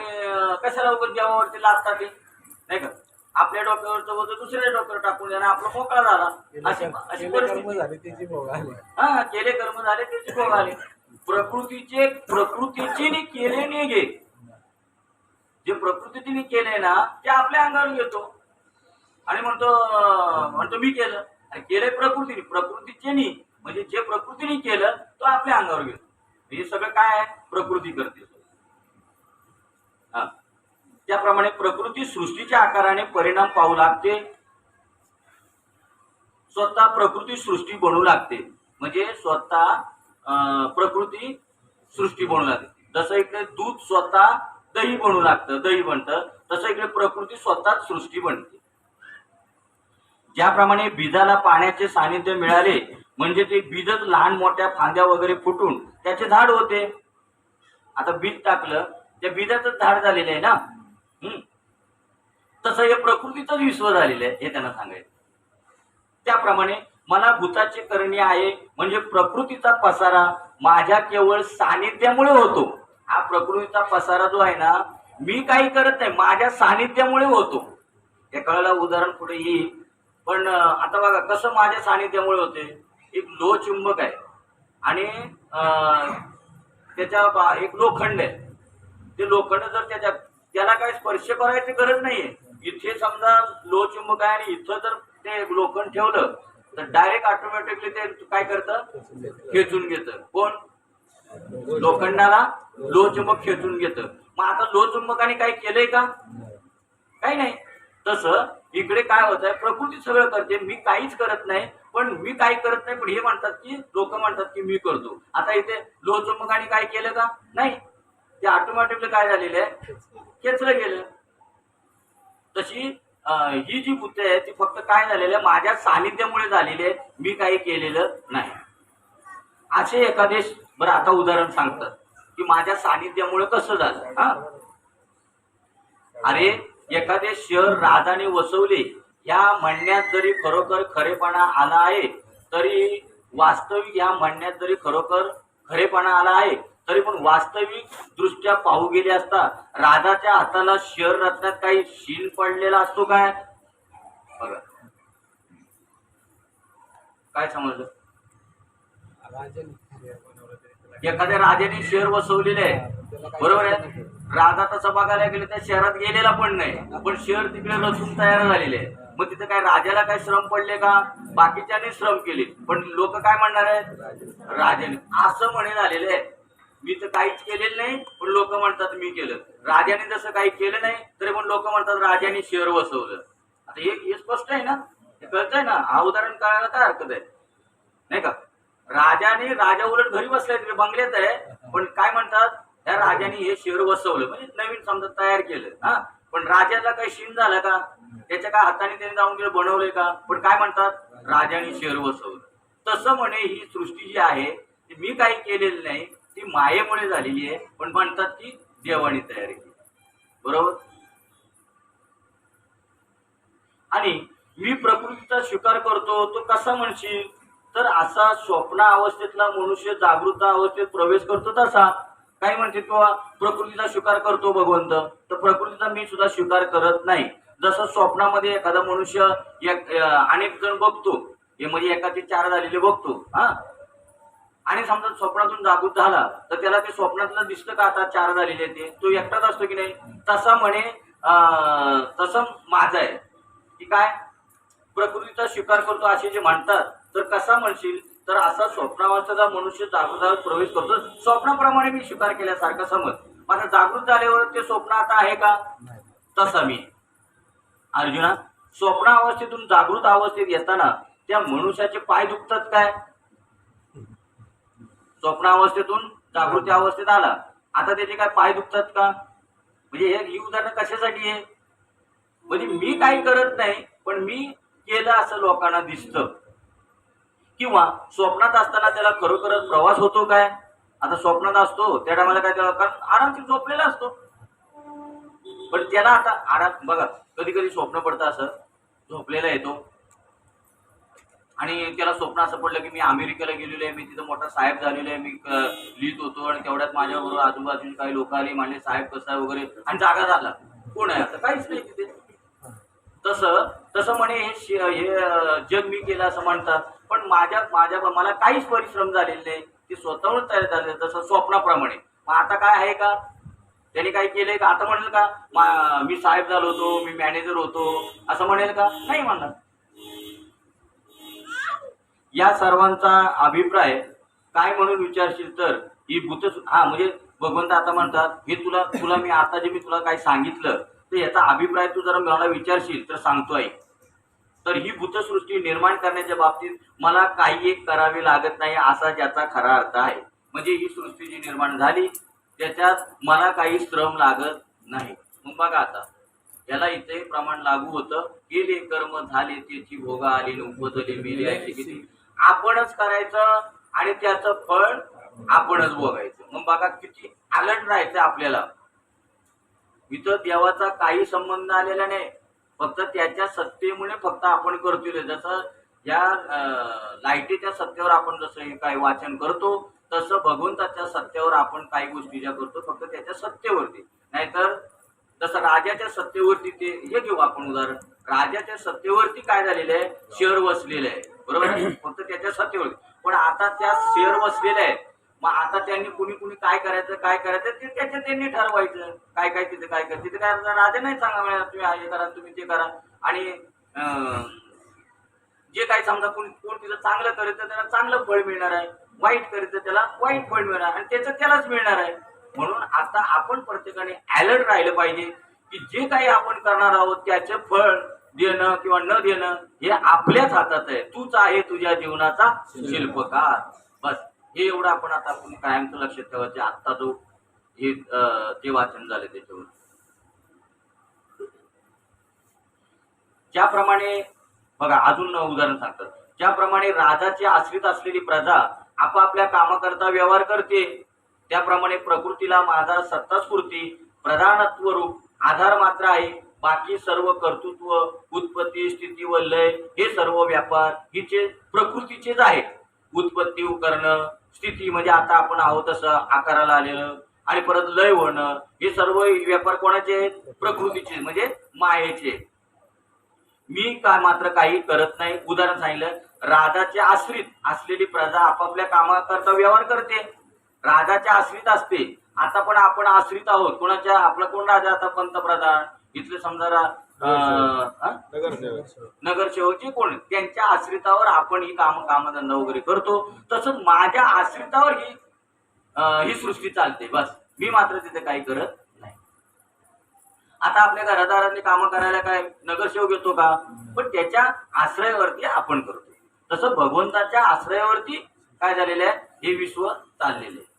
कशाला उगाच देवावरती लादतात ते नाही का. आपल्या डोक्यावरचं वजन दुसऱ्या डोक्यावर टाकून देणार, आपला मोकळा झाला. अशी परिस्थिती. हा, केले कर्म झाले त्याचे भोग आले. प्रकृतीचे केले नाही घे, जे प्रकृतीने केले ना ते आपल्या अंगावर घेतो आणि म्हणतो मी केलं, आणि केलंय प्रकृतीने, प्रकृतीचे म्हणजे जे प्रकृतीने केलं तो आपल्या अंगावर घेतो. हे सगळं काय आहे, प्रकृती करते. हा, त्याप्रमाणे प्रकृती सृष्टीच्या आकाराने परिणाम पाहू लागते, स्वतः प्रकृती सृष्टी बनू लागते. म्हणजे स्वतः प्रकृती सृष्टी बनू लागते. जसं इकडे दूध स्वतः दही बनू लागतं, दही बनतं, तसं इकडे प्रकृती स्वतः सृष्टी बनते. ज्याप्रमाणे बीजाला पाण्याचे सानिध्य मिळाले म्हणजे ते बीजच लहान मोठ्या फांद्या वगैरे फुटून त्याचे झाड होते. आता बीज टाकलं त्या बीजाचं झाड झालेलं आहे ना. तसं हे प्रकृतीचंच विश्व झालेलं आहे हे त्यांना सांगायचं. त्याप्रमाणे मला भूताचे करणी आहे म्हणजे प्रकृतीचा पसारा माझ्या केवळ सानिध्यामुळे होतो. हा प्रकृतीचा पसारा जो आहे ना, मी काही करत नाही, माझ्या सानिध्यामुळे होतो. हे कळलं, उदाहरण पुढे येईल. पण आता बघा कसं माझ्या सानिध्यामुळे होते. एक लोहचुंबक आहे आणि त्याच्या एक लोखंड आहे. ते लोखंड जर त्याला काही स्पर्श करायची गरज नाहीये. इथे समजा लोहचुंबक आहे आणि इथं जर ते लोखंड ठेवलं तर डायरेक्ट ऑटोमॅटिकली ते काय करतं, खेचून घेतं. कोण, लोखंडाला लोहचुंबक खेचून घेतं. मग आता लोहचुंबकाने काही केलंय का, काही नाही. तसं इकडे काय होत आहे, प्रकृती सगळं करते, मी काहीच करत नाही, पण मी काही करत नाही, पण हे म्हणतात की लोक म्हणतात की मी करतो. आता इथे लोहचुंबकाने काय केलं का? नाही, ते ऑटोमॅटिकली काय झालेलं आहे, खेचलं गेलं. तशी ही जी बुद्धी आहे ती फक्त काय झालेलं आहे, माझ्या सानिध्यामुळे झालेली आहे, मी काही केलेलं नाही. असे एखादे बरं आता उदाहरण सांगतात की माझ्या सानिध्यामुळे कसं झालं. हा, अरे एखादे शहर राजाने वसवले या म्हणण्यात जरी खरोखर खरेपणा आला आहे, तरी वास्तविक या म्हणण्यात जरी खरोखर खरेपणा आला आहे, तरी पण वास्तविक दृष्ट्या पाहू गेले असता राजाच्या हाताला शहर रत्नात काही शील पडलेला असतो काय? बघा काय समजलं. एखाद्या राजाने शहर वसवलेले आहे, बरोबर आहे, राजा तसं बघायला गेले त्या शहरात गेलेला पण नाही, पण शहर तिकडे रचून तयार झालेले आहे. मग तिथे काय राजाला काय श्रम पडले का? बाकीच्याने श्रम केले, पण लोक काय म्हणणार आहेत, राजाने असं म्हणे झालेले आहे. मी तर काहीच केलेलं नाही, पण लोक म्हणतात मी केलं. राजाने जसं काही केलं नाही तरी पण लोक म्हणतात राजाने शहर वसवलं. आता हे स्पष्ट आहे ना, हे कळतंय ना, हा उदाहरण कळायला काय हरकत आहे, नाही का. राजा उलट घरी बसलाय, तिकडे बंगल्यात आहे, पण काय म्हणतात, त्या राजाने हे शहर वसवलं, म्हणजे नवीन समजा तयार केलं. हा, पण राजाला काही शीन झालं का? त्याच्या काय हाताने त्याने जाऊन तिकडे बनवलंय का? पण काय म्हणतात, राजाने शहर वसवलं. तसं म्हणे ही सृष्टी जी आहे ती मी काही केलेली नाही, ती मायेमुळे झालेली आहे, पण म्हणतात की देवाने तयार केली. बरोबर. आणि मी प्रकृतीचा स्वीकार करतो तो कसा म्हणशील, तर असा स्वप्न अवस्थेतला मनुष्य जागृत अवस्थेत प्रवेश करतो तसा. काही म्हणते तो प्रकृतीचा स्वीकार करतो भगवंत, तर प्रकृतीचा मी सुद्धा स्वीकार करत नाही. जसं स्वप्नामध्ये एखादा मनुष्य अनेक जण बघतो, हे म्हणजे एकाचे 4 झालेले बघतो. हा, आणि समजा स्वप्नातून जागृत झाला तर त्याला ते स्वप्नातलं दिसतं का आता 4 झालेले ते, तो एकटाच असतो की नाही. तसा म्हणे तसं माझं आहे की काय, प्रकृतीचा स्वीकार करतो असे जे म्हणतात, तर कसा म्हणशील, तर असा स्वप्नावस्थेचा मनुष्य जागृत प्रवेश करतो, स्वप्नाप्रमाणे मी स्वीकार केल्यासारखा समज. माझा जागृत झाल्यावर ते स्वप्न आता आहे का? तसा मी. अर्जुना, स्वप्नावस्थेतून जागृत अवस्थेत येताना त्या मनुष्याचे पाय दुखतात काय? स्वप्नावस्थेतून जागृती अवस्थेत आला, आता त्याचे काय पाय दुखतात का? म्हणजे ही उदाहरणं कशासाठी आहे, म्हणजे मी काही करत नाही, पण मी केलं असं लोकांना दिसतं. किंवा स्वप्नात असताना त्याला खरोखरच प्रवास होतो काय? आता स्वप्नात असतो त्या टायमाला काय, त्याला कारण आरामशीर झोपलेला असतो, पण त्याला आता आराम. बघा कधी कधी स्वप्न पडतं असं, झोपलेला येतो आणि त्याला स्वप्न असं पडलं की मी अमेरिकेला गेलेलो आहे, मी तिथं मोठा साहेब झालेलो आहे, मी लिहित होतो आणि तेवढ्यात माझ्याबरोबर आजूबाजूची काही लोक आली, म्हणले साहेब कसा आहे वगैरे, आणि जागा झाला. कोण आहे आता? काहीच नाही तिथे. तसं म्हणे हे जग मी केलं असं म्हणतात, पण मला काहीच परिश्रम झालेले नाही, ते स्वतःहून तयार झाले तसं स्वप्नाप्रमाणे. मग आता काय आहे का, त्याने काही केलंय का? आता म्हणेल का मी साहेब झालो होतो, मी मॅनेजर होतो, असं म्हणेल का? नाही म्हणणार. या सर्वांचा अभिप्राय काय म्हणून विचारशील तर ही भूत, हा म्हणजे भगवंत आता म्हणतात हे तुला मी आता जे मी तुला काय सांगितलं, तर याचा अभिप्राय तू जरा मला विचारशील तर सांगतो आहे. तर ही भूतसृष्टी निर्माण करण्याच्या बाबतीत मला काही एक करावे लागत नाही, असा ज्याचा खरा अर्थ आहे. म्हणजे ही सृष्टी जी निर्माण झाली त्याच्यात मला काही श्रम लागत नाही. मग बघा आता याला इथे प्रमाण लागू होतं, केले कर्म झाले त्याची भोगा आली, उपजले मेले आहे किती. आपणच करायचं आणि त्याचं फळ आपणच भोगायचं. मग बघा किती अलर्ट राहायचं आपल्याला. इथं देवाचा काही संबंध आलेला नाही, फक्त त्याच्या सत्तेमुळे फक्त आपण करतोय. जसं या लाईटीच्या सत्तेवर आपण जसं काही वाचन करतो, तसं भगवंताच्या सत्तेवर आपण काही गोष्टी ज्या करतो फक्त त्याच्या सत्तेवरती. नाहीतर जसं राजाच्या सत्तेवरती, ते हे घेऊ आपण उदाहरण, राजाच्या सत्तेवरती काय झालेलं आहे, शहर वसलेलं आहे, बरोबर आहे, फक्त त्याच्या सत्तेवरती. पण आता त्या शहर वसलेलं आहे, मग आता त्यांनी कुणी काय करायचं ते त्याच्या त्यांनी ठरवायचं. काय तिथे काय करायचं, तिथे काय राजा नाही सांगा तुम्ही हे करा तुम्ही ते करा. आणि जे काही समजा कोण तिथं चांगलं करायचं त्याला चांगलं फळ मिळणार आहे, वाईट करायचं त्याला वाईट फळ मिळणार, आणि त्याचं त्यालाच मिळणार आहे. म्हणून आता आपण प्रत्येकाने अलर्ट राहिलं पाहिजे की जे काही आपण करणार आहोत त्याचे फळ देणं किंवा न देणं हे आपल्याच हातात आहे. तूच आहे तुझ्या जीवनाचा शिल्पकार. बस हे एवढं आपण कायमचं लक्षात ठेवायचे. आत्ता जो हे जे वाचन झालं त्याच्यावर ज्याप्रमाणे बघा अजून उदाहरण सांगतात. ज्याप्रमाणे राजाचे आश्रित असलेली प्रजा आपापल्या कामाकरता व्यवहार करते, त्याप्रमाणे प्रकृतीला माझा सत्तास्फूर्ती प्रधानत्व रूप आधार मात्र आहे. बाकी सर्व कर्तृत्व, उत्पत्ती, स्थिती व लय हे सर्व व्यापार हिचे प्रकृतीचेच आहेत. उत्पत्ती करणं, स्थिती म्हणजे आता आपण आहोत तसं आकाराला आलेलं, आणि परत लय होणं हे सर्व व्यापार कोणाचे आहेत? प्रकृतीचे म्हणजे मायेचे. मी काय मात्र काही करत नाही. उदाहरण सांगितलं, राजाचे आश्रित असलेली प्रजा आपापल्या कामाकरता व्यवहार करते. राजाच्या आश्रित असते. आता पण आपण आश्रित आहोत कोणाच्या? आपला कोण राजा? आता पंतप्रधान, इथले समजा नगरसेवक जे कोण त्यांच्या आश्रितावर आपण ही कामधंदा वगैरे करतो. तसंच माझ्या आश्रितावर ही सृष्टी चालते. बस मी मात्र तिथे काही करत नाही. आता आपल्या घरादारातली कामं करायला काय नगरसेवक येतो का? पण त्याच्या आश्रयावरती आपण करतो. तसं भगवंताच्या आश्रयावरती काय झालेलं आहे? हे विश्व चाललेलं आहे.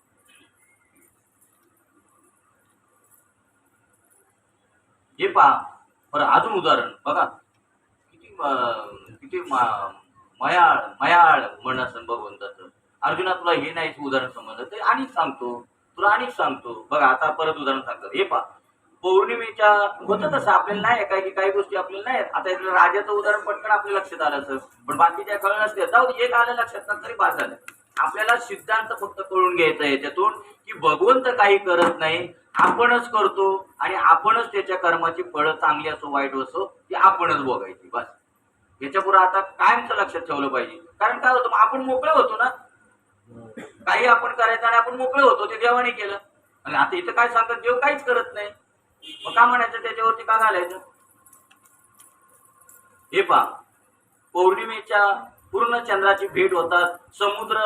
हे पहा बरं अजून उदाहरण बघा. किती मयाळ म्हण असेल भगवंताचं. अर्जुना तुला हे नाही उदाहरण समजलं ते आणि तुला आणि सांगतो. बघा आता परत उदाहरण सांगतात. हे पहा, पौर्णिमेच्या होतं तसं आपल्याला नाही काय की काही गोष्टी आपल्याला नाही. आता इथलं राजाचं उदाहरण पटकन आपल्या लक्षात आलं असं, पण बाकीच्या कळलं नसते. जाऊ एक आलं लक्षात तरी बाद झालं. आपल्याला सिद्धांत फक्त कळून घ्यायचा आहे त्याच्यातून की भगवंत काही करत नाही, आपणच करतो आणि आपणच त्याच्या कर्माची फळं चांगली असो वाईट असो ती आपणच भोगायची. बस याच्या पुढे आता कायमचं लक्षात ठेवलं पाहिजे. कारण काय होतं, आपण मोकळे होतो ना, काही आपण करायचं आणि आपण मोकळे होतो. ते देवाने केलं. आणि आता इथं काय सांगतात, देव काहीच करत नाही. मग का म्हणायचं त्याच्यावरती का घालायचं? हे पहा, पौर्णिमेच्या पूर्ण चंद्राची भेट होतात. समुद्र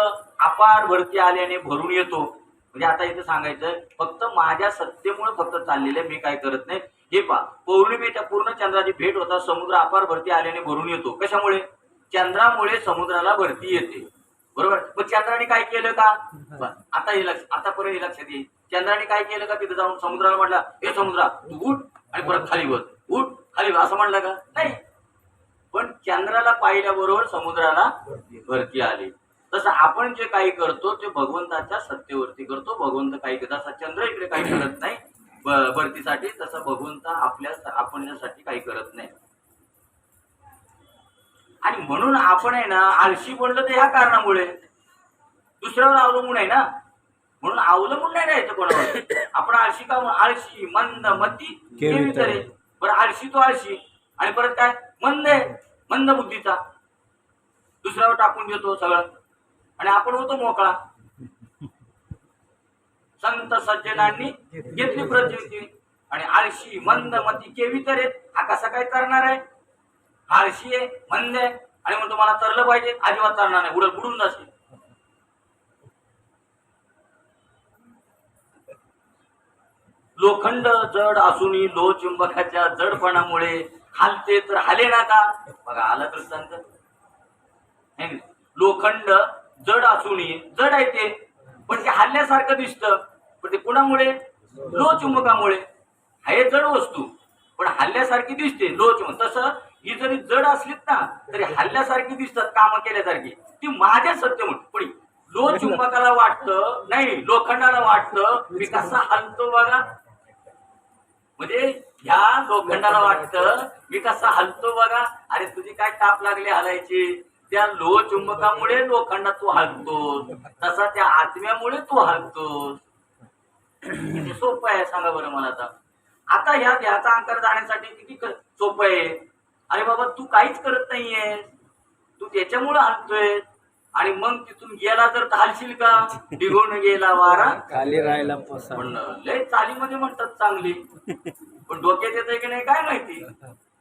अपार भरती आल्याने भरून येतो. म्हणजे आता इथे सांगायचं फक्त माझ्या सत्तेमुळे फक्त चाललेलं आहे, मी काय करत नाही. हे पहा, पौर्णिमेच्या पूर्ण चंद्राची भेट होतात. समुद्र अपार भरती आल्याने भरून येतो. कशामुळे? चंद्रामुळे समुद्राला भरती येते. बरोबर. मग चंद्राने काय केलं का? आता हे आतापर्यंत हे लक्षात येईल. चंद्राने काय केलं का? तिथे जाऊन समुद्राला म्हटलं, हे समुद्रा तू उठ आणि परत खाली बस, उठ खाली बस असं म्हणलं का? नाही. पण चंद्राला पाहिल्याबरोबर समुद्राला भरती आली. तसं आपण जे काही करतो ते भगवंताच्या सत्तेवरती करतो. भगवंत काही जसा चंद्र इकडे काही करत नाही भरतीसाठी, तसं भगवंत आपल्यासाठी काही करत नाही. आणि म्हणून आपण आहे ना आळशी बनलो तर ह्या कारणामुळे दुसऱ्यावर अवलंबून आहे ना. म्हणून अवलंबून नाही राहायचं कोणावर. आपण आळशी का? आळशी मंद मती केवी करे. बरं आळशी तो आळशी आणि परत काय मंद बुद्धीचा दुसऱ्यावर टाकून देतो सगळं आणि आपण होतो मोकळा. संत सज्जनांनी घेतली प्रचिती. आणि आळशी मंद मती केवी तरे हा कसा काय करणार आहे? आळशी आहे, मंद आहे आणि म्हणतो मला तरलं पाहिजे, अजिबात तरणार नाही, बुडून जाशील. लोखंड जड असूनही लो चुंबकाच्या जडपणामुळे हालते तर हाले ना का? बघा आला दृष्टांत. लोखंड जड असूनही जड आहे ते, पण ते हल्ल्यासारखं दिसतं. पण ते कुणामुळे? लो चुंबकामुळे. हे जड वस्तू पण हल्ल्यासारखी दिसते लो चुंबक. तसं ही जरी जड असलीत ना तरी हल्ल्यासारखी दिसतात कामं केल्यासारखी. ती माझ्या सत्तेमुळे. पण लो चुंबकाला वाटतं नाही, लोखंडाला वाटतं मी कसा हलतो बघा. म्हणजे ह्या लोखंडाला वाटतं मी कसा हलतो बघा. अरे तुझी काय ताप लागली हलायची? त्या लो चुंबकामुळे लोखंडात तू हलतोस, तसा त्या आत्म्यामुळे तू हलतोस. किती सोपं आहे सांगा बरं मला. आता ह्याचा अंकार जाण्यासाठी किती सोपं आहे. अरे बाबा तू काहीच करत नाहीये, तू त्याच्यामुळे हलतोय. आणि मग तिथून गेला तर हलशील का? निघून गेला वारा खाली राहायला पण लय चालीमध्ये म्हणतात चांगली, पण डोक्यात येतंय की नाही काय माहिती.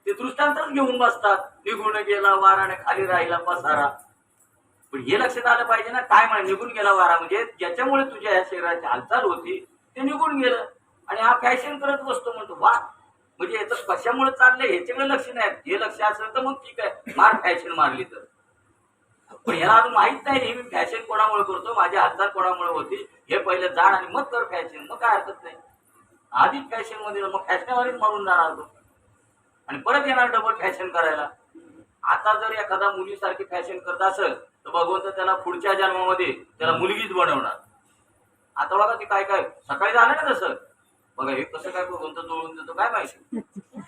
ते दृष्टांतच घेऊन बसतात, निघून गेला वारा आणि खाली राहिला पसारा. पण हे लक्षात आलं पाहिजे ना काय म्हणे निघून गेला वारा म्हणजे ज्याच्यामुळे तुझ्या या शरीराची हालचाल होती ते निघून गेलं. आणि हा फॅशन करत बसतो म्हणतो वा म्हणजे याचं कशामुळे चाललंय ह्याच्याकडे लक्ष नाही. हे लक्ष असेल तर मग ठीक आहे, मार फॅशन मारली तर. पण याला अजून माहित नाही हे मी फॅशन कोणामुळे करतो, माझ्या हातात कोणामुळे होती, हे पहिले जाण आणि मग कर फॅशन. मग काय हरकत नाही. आधीच फॅशन मध्ये मग फॅशनवालीच म्हणून जाणार तो आणि परत येणार डबल फॅशन करायला. आता जर एखादा मुलीसारखी फॅशन करत असेल तर भगवंत त्याला पुढच्या जन्मामध्ये त्याला मुलगीच बनवणार. आता बघा ते काय काय सकाळी झालं ना तसं. बघा हे कसं काय भगवंत जोडून देतो काय माहिती.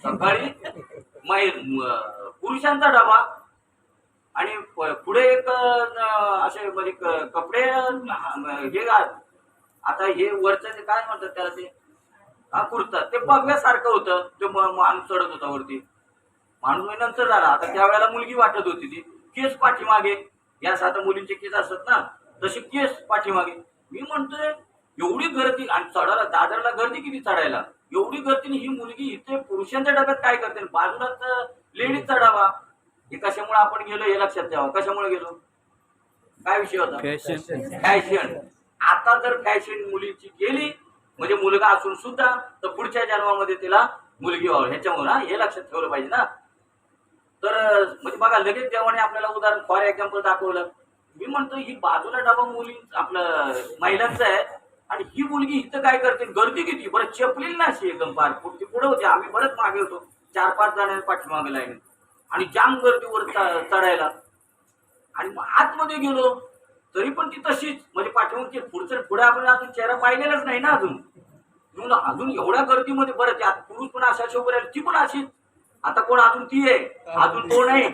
सकाळी पुरुषांचा डबा आणि पुढे एक असे म्हणजे कपडे हे आता हे वरचं ते काय म्हणतात त्याला ते हा कुर्ता ते बघण्यासारखं होतं. ते माणूस चढत होता वरती. माणूस नंतर झाला. आता त्यावेळेला मुलगी वाटत होती ती. केस पाठीमागे या आता मुलींचे केस असतात ना तसे केस पाठीमागे. मी म्हणतोय एवढी गर्दी आणि चढायला दादरला गर्दी किती चढायला. एवढी गर्दीने ही मुलगी इथे पुरुषांच्या डब्यात काय करते बाजूलाच लेडीजचा डबा. हे कशामुळे आपण गेलो हे लक्षात ठेवा. कशामुळे गेलो काय विषय होता फॅशन. आता जर फॅशन मुलीची केली म्हणजे मुलगा असून सुद्धा तर पुढच्या जन्मामध्ये तिला मुलगी व्हावी ह्याच्यामुळे हे लक्षात ठेवलं पाहिजे ना. तर म्हणजे बघा लगेच देवाने आपल्याला उदाहरण फॉर एक्झाम्पल दाखवलं. मी म्हणतो ही बाजूला डबा मुली आपलं महिलांचं आहे आणि ही मुलगी इथं काय करते गर्दी किती बरं चपलेली ना अशी एकदम पार ती पुढे होती. आम्ही बरंच मागे होतो 4-5 जणांनी पाठीमागे लाईन आणि जाम गर्दीवर चढायला आणि मग आतमध्ये गेलो तरी पण ती तशीच म्हणजे पाठीमागची पुढे आपण अजून चेहरा पाहिलेलाच नाही ना अजून. म्हणून अजून एवढ्या गर्दीमध्ये बरं ते आता पुरुष पण अशा उभे राहिले ती पण अशीच. आता कोण अजून ती आहे अजून तो नाही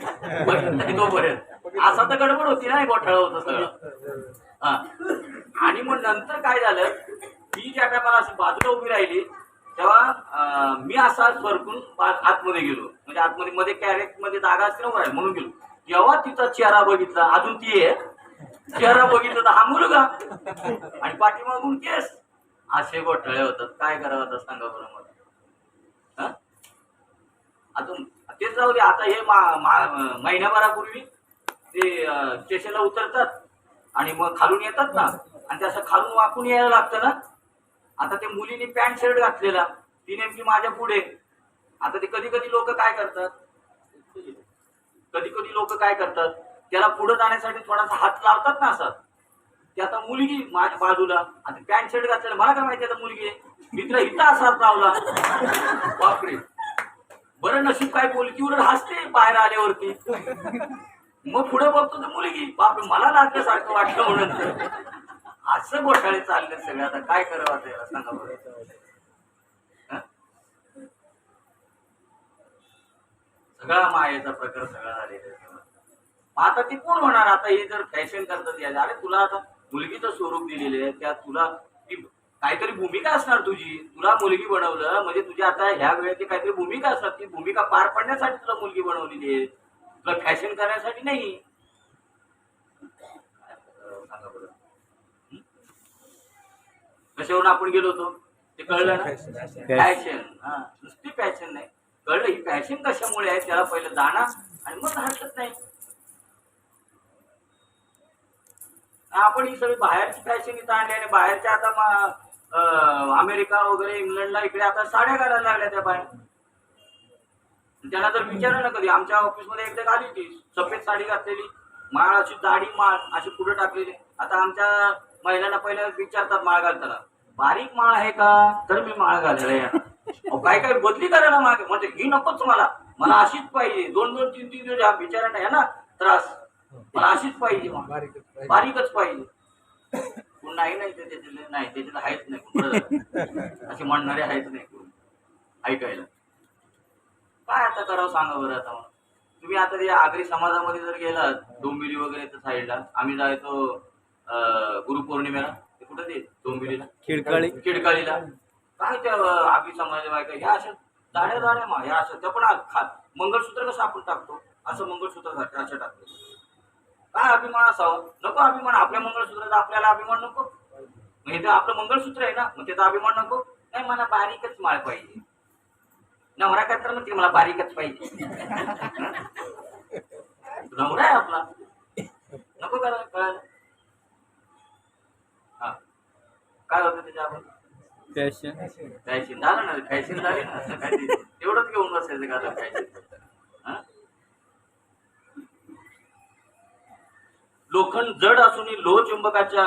तोपर्यंत असा तर गडबड होती ना गोठाळा होतं सगळं. हा आणि मग नंतर काय झालं ती ज्या टायमाला अशी बाजूला उभी राहिली तेव्हा मी असा सरकून आतमध्ये गेलो म्हणजे आतमध्ये मध्ये कॅरेट मध्ये जागा असते ना म्हणून गेलो. जेव्हा तिचा चेहरा बघितला अजून ती आहे. चेहरा बघितला तर हा मुलगा आणि पाठीमागून केस. असे गोठळे होतात. काय करावं आता सांगा बरं मला. अजून तेच जाऊ दे. आता हे महिन्याभरापूर्वी ते स्टेशनला उतरतात आणि मग खालून येतात ना आणि ते असं खालून वाकून यायला लागतं ना. आता ते मुलीने पॅन्ट शर्ट घातलेला ती नेमकी माझ्या पुढे. आता ते कधी कधी लोक काय करतात त्याला पुढे जाण्यासाठी थोडासा हात लावतात ना असं. ते आता मुलगी माझ्या बाजूला आता पॅन्ट शर्ट घातलेला मला काय माहिती आता मुलगी आहे. मित्र इथं असा हात लावला. बापरे बरं नशीब काय बोलली की उलट हसते बाहेर आल्यावरती. मग पुढे बघतो तर मुलगी बापरे मला लागल्यासारखं वाटलं म्हणून. असं घोटाळे चालले सगळे. आता काय करावं आता याला सांगा बरं. सगळा मायेचा प्रकार सगळा झालेला. आता ते कोण होणार आता हे जर फॅशन करतात यायला. अरे तुला आता मुलगीचं स्वरूप दिलेलं आहे त्या तुला ती काहीतरी भूमिका असणार तुझी. तुला मुलगी बनवलं म्हणजे तुझ्या आता ह्या वेळेची काहीतरी भूमिका असणार. ती भूमिका पार पाडण्यासाठी तुला मुलगी बनवलेली आहे तुला फॅशन करण्यासाठी नाही. सांगा बरं कशावरून आपण गेलो होतो ते कळलं ना. फॅशन हा नुसती फॅशन नाही कळलं. ही फॅशन कशामुळे आहे त्याला पहिलं जाणं आणि मग हरकत नाही. आपण ही सगळी बाहेरची फॅशन इथं आणली आणि बाहेरच्या आता अमेरिका वगैरे इंग्लंडला इकडे आता साड्या घालायला लागल्या त्या बाहेर. त्यांना जर विचारलं ना कधी आमच्या ऑफिसमध्ये एकदा आली होती सफेद साडी घातलेली माळ अशी दाढी माळ अशी पुढे टाकलेली. आता आमच्या महिलांना पहिल्या विचारतात माळ घालताना बारीक माळ आहे का तर मी माळ घालेला. काय काय बदली करायला मागे म्हणजे ही नकोच मला अशीच पाहिजे. 2-2, 3-3 दिवस बिचारांना आहे ना त्रास. मला अशीच पाहिजे बारीकच पाहिजे. नाही त्याच्यातले नाही त्याच्यात आहेच नाही असे म्हणणारे आहेच नाही कोण ऐकायला. काय आता करावं सांगा बरं. आता तुम्ही आता ते आगरी समाजामध्ये जर गेलात डोंबिवली वगैरे त्या साईडला आम्ही जायचो गुरुपौर्णिमेला ते कुठं ते डोंबिवलीला खिडकाळीला काय त्या आगरी समाजाच्या बायका ह्या अशा जाण्या मा ह्या अशा त्या पण मंगळसूत्र कसं आपण टाकतो असं मंगळसूत्र सारखं असं टाकतो. काय अभिमान असावा नको. अभिमान आपल्या मंगळसूत्राचा आपल्याला अभिमान नको. मग हे तर आपलं मंगळसूत्र आहे ना मग त्याचा अभिमान नको. नाही मला बारीकच माळ पाहिजे. नवरा काय तर म्हणते मला बारीकच पाहिजे. नवरा आहे आपला नको करायला कळायला. हा काय होतं त्याच्या आपण फॅशन झालं ना फॅशन झाली ना. ते एवढंच घेऊन बसायचं का आता काय हा? लोखंड जड असून लोह चुंबकाच्या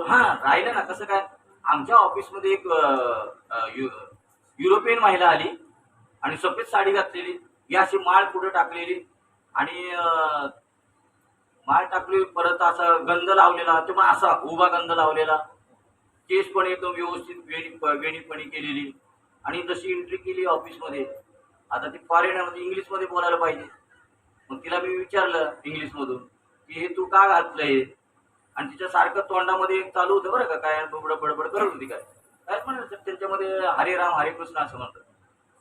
हा राहिलं ना कसं काय. आमच्या ऑफिसमध्ये एक युरोपियन महिला आली आणि सफेद साडी घातलेली, ही अशी माळ पुढे टाकलेली आणि माळ टाकली, परत असा गंध लावलेला, तेव्हा असा उभा गंध लावलेला, केस पण एकदम व्यवस्थित वेणीपणी केलेली. आणि जशी एंट्री केली ऑफिसमध्ये, आता ती फॉरेनर इंग्लिशमध्ये बोलायला पाहिजे. मग तिला मी विचारलं इंग्लिशमधून की हे तू का घातलंय, आणि तिच्या सारखं तोंडामध्ये एक चालू होतं बरं का, काय बडबड करत होती काय काय म्हणत त्यांच्यामध्ये हरे राम हरे कृष्ण असं म्हणतात.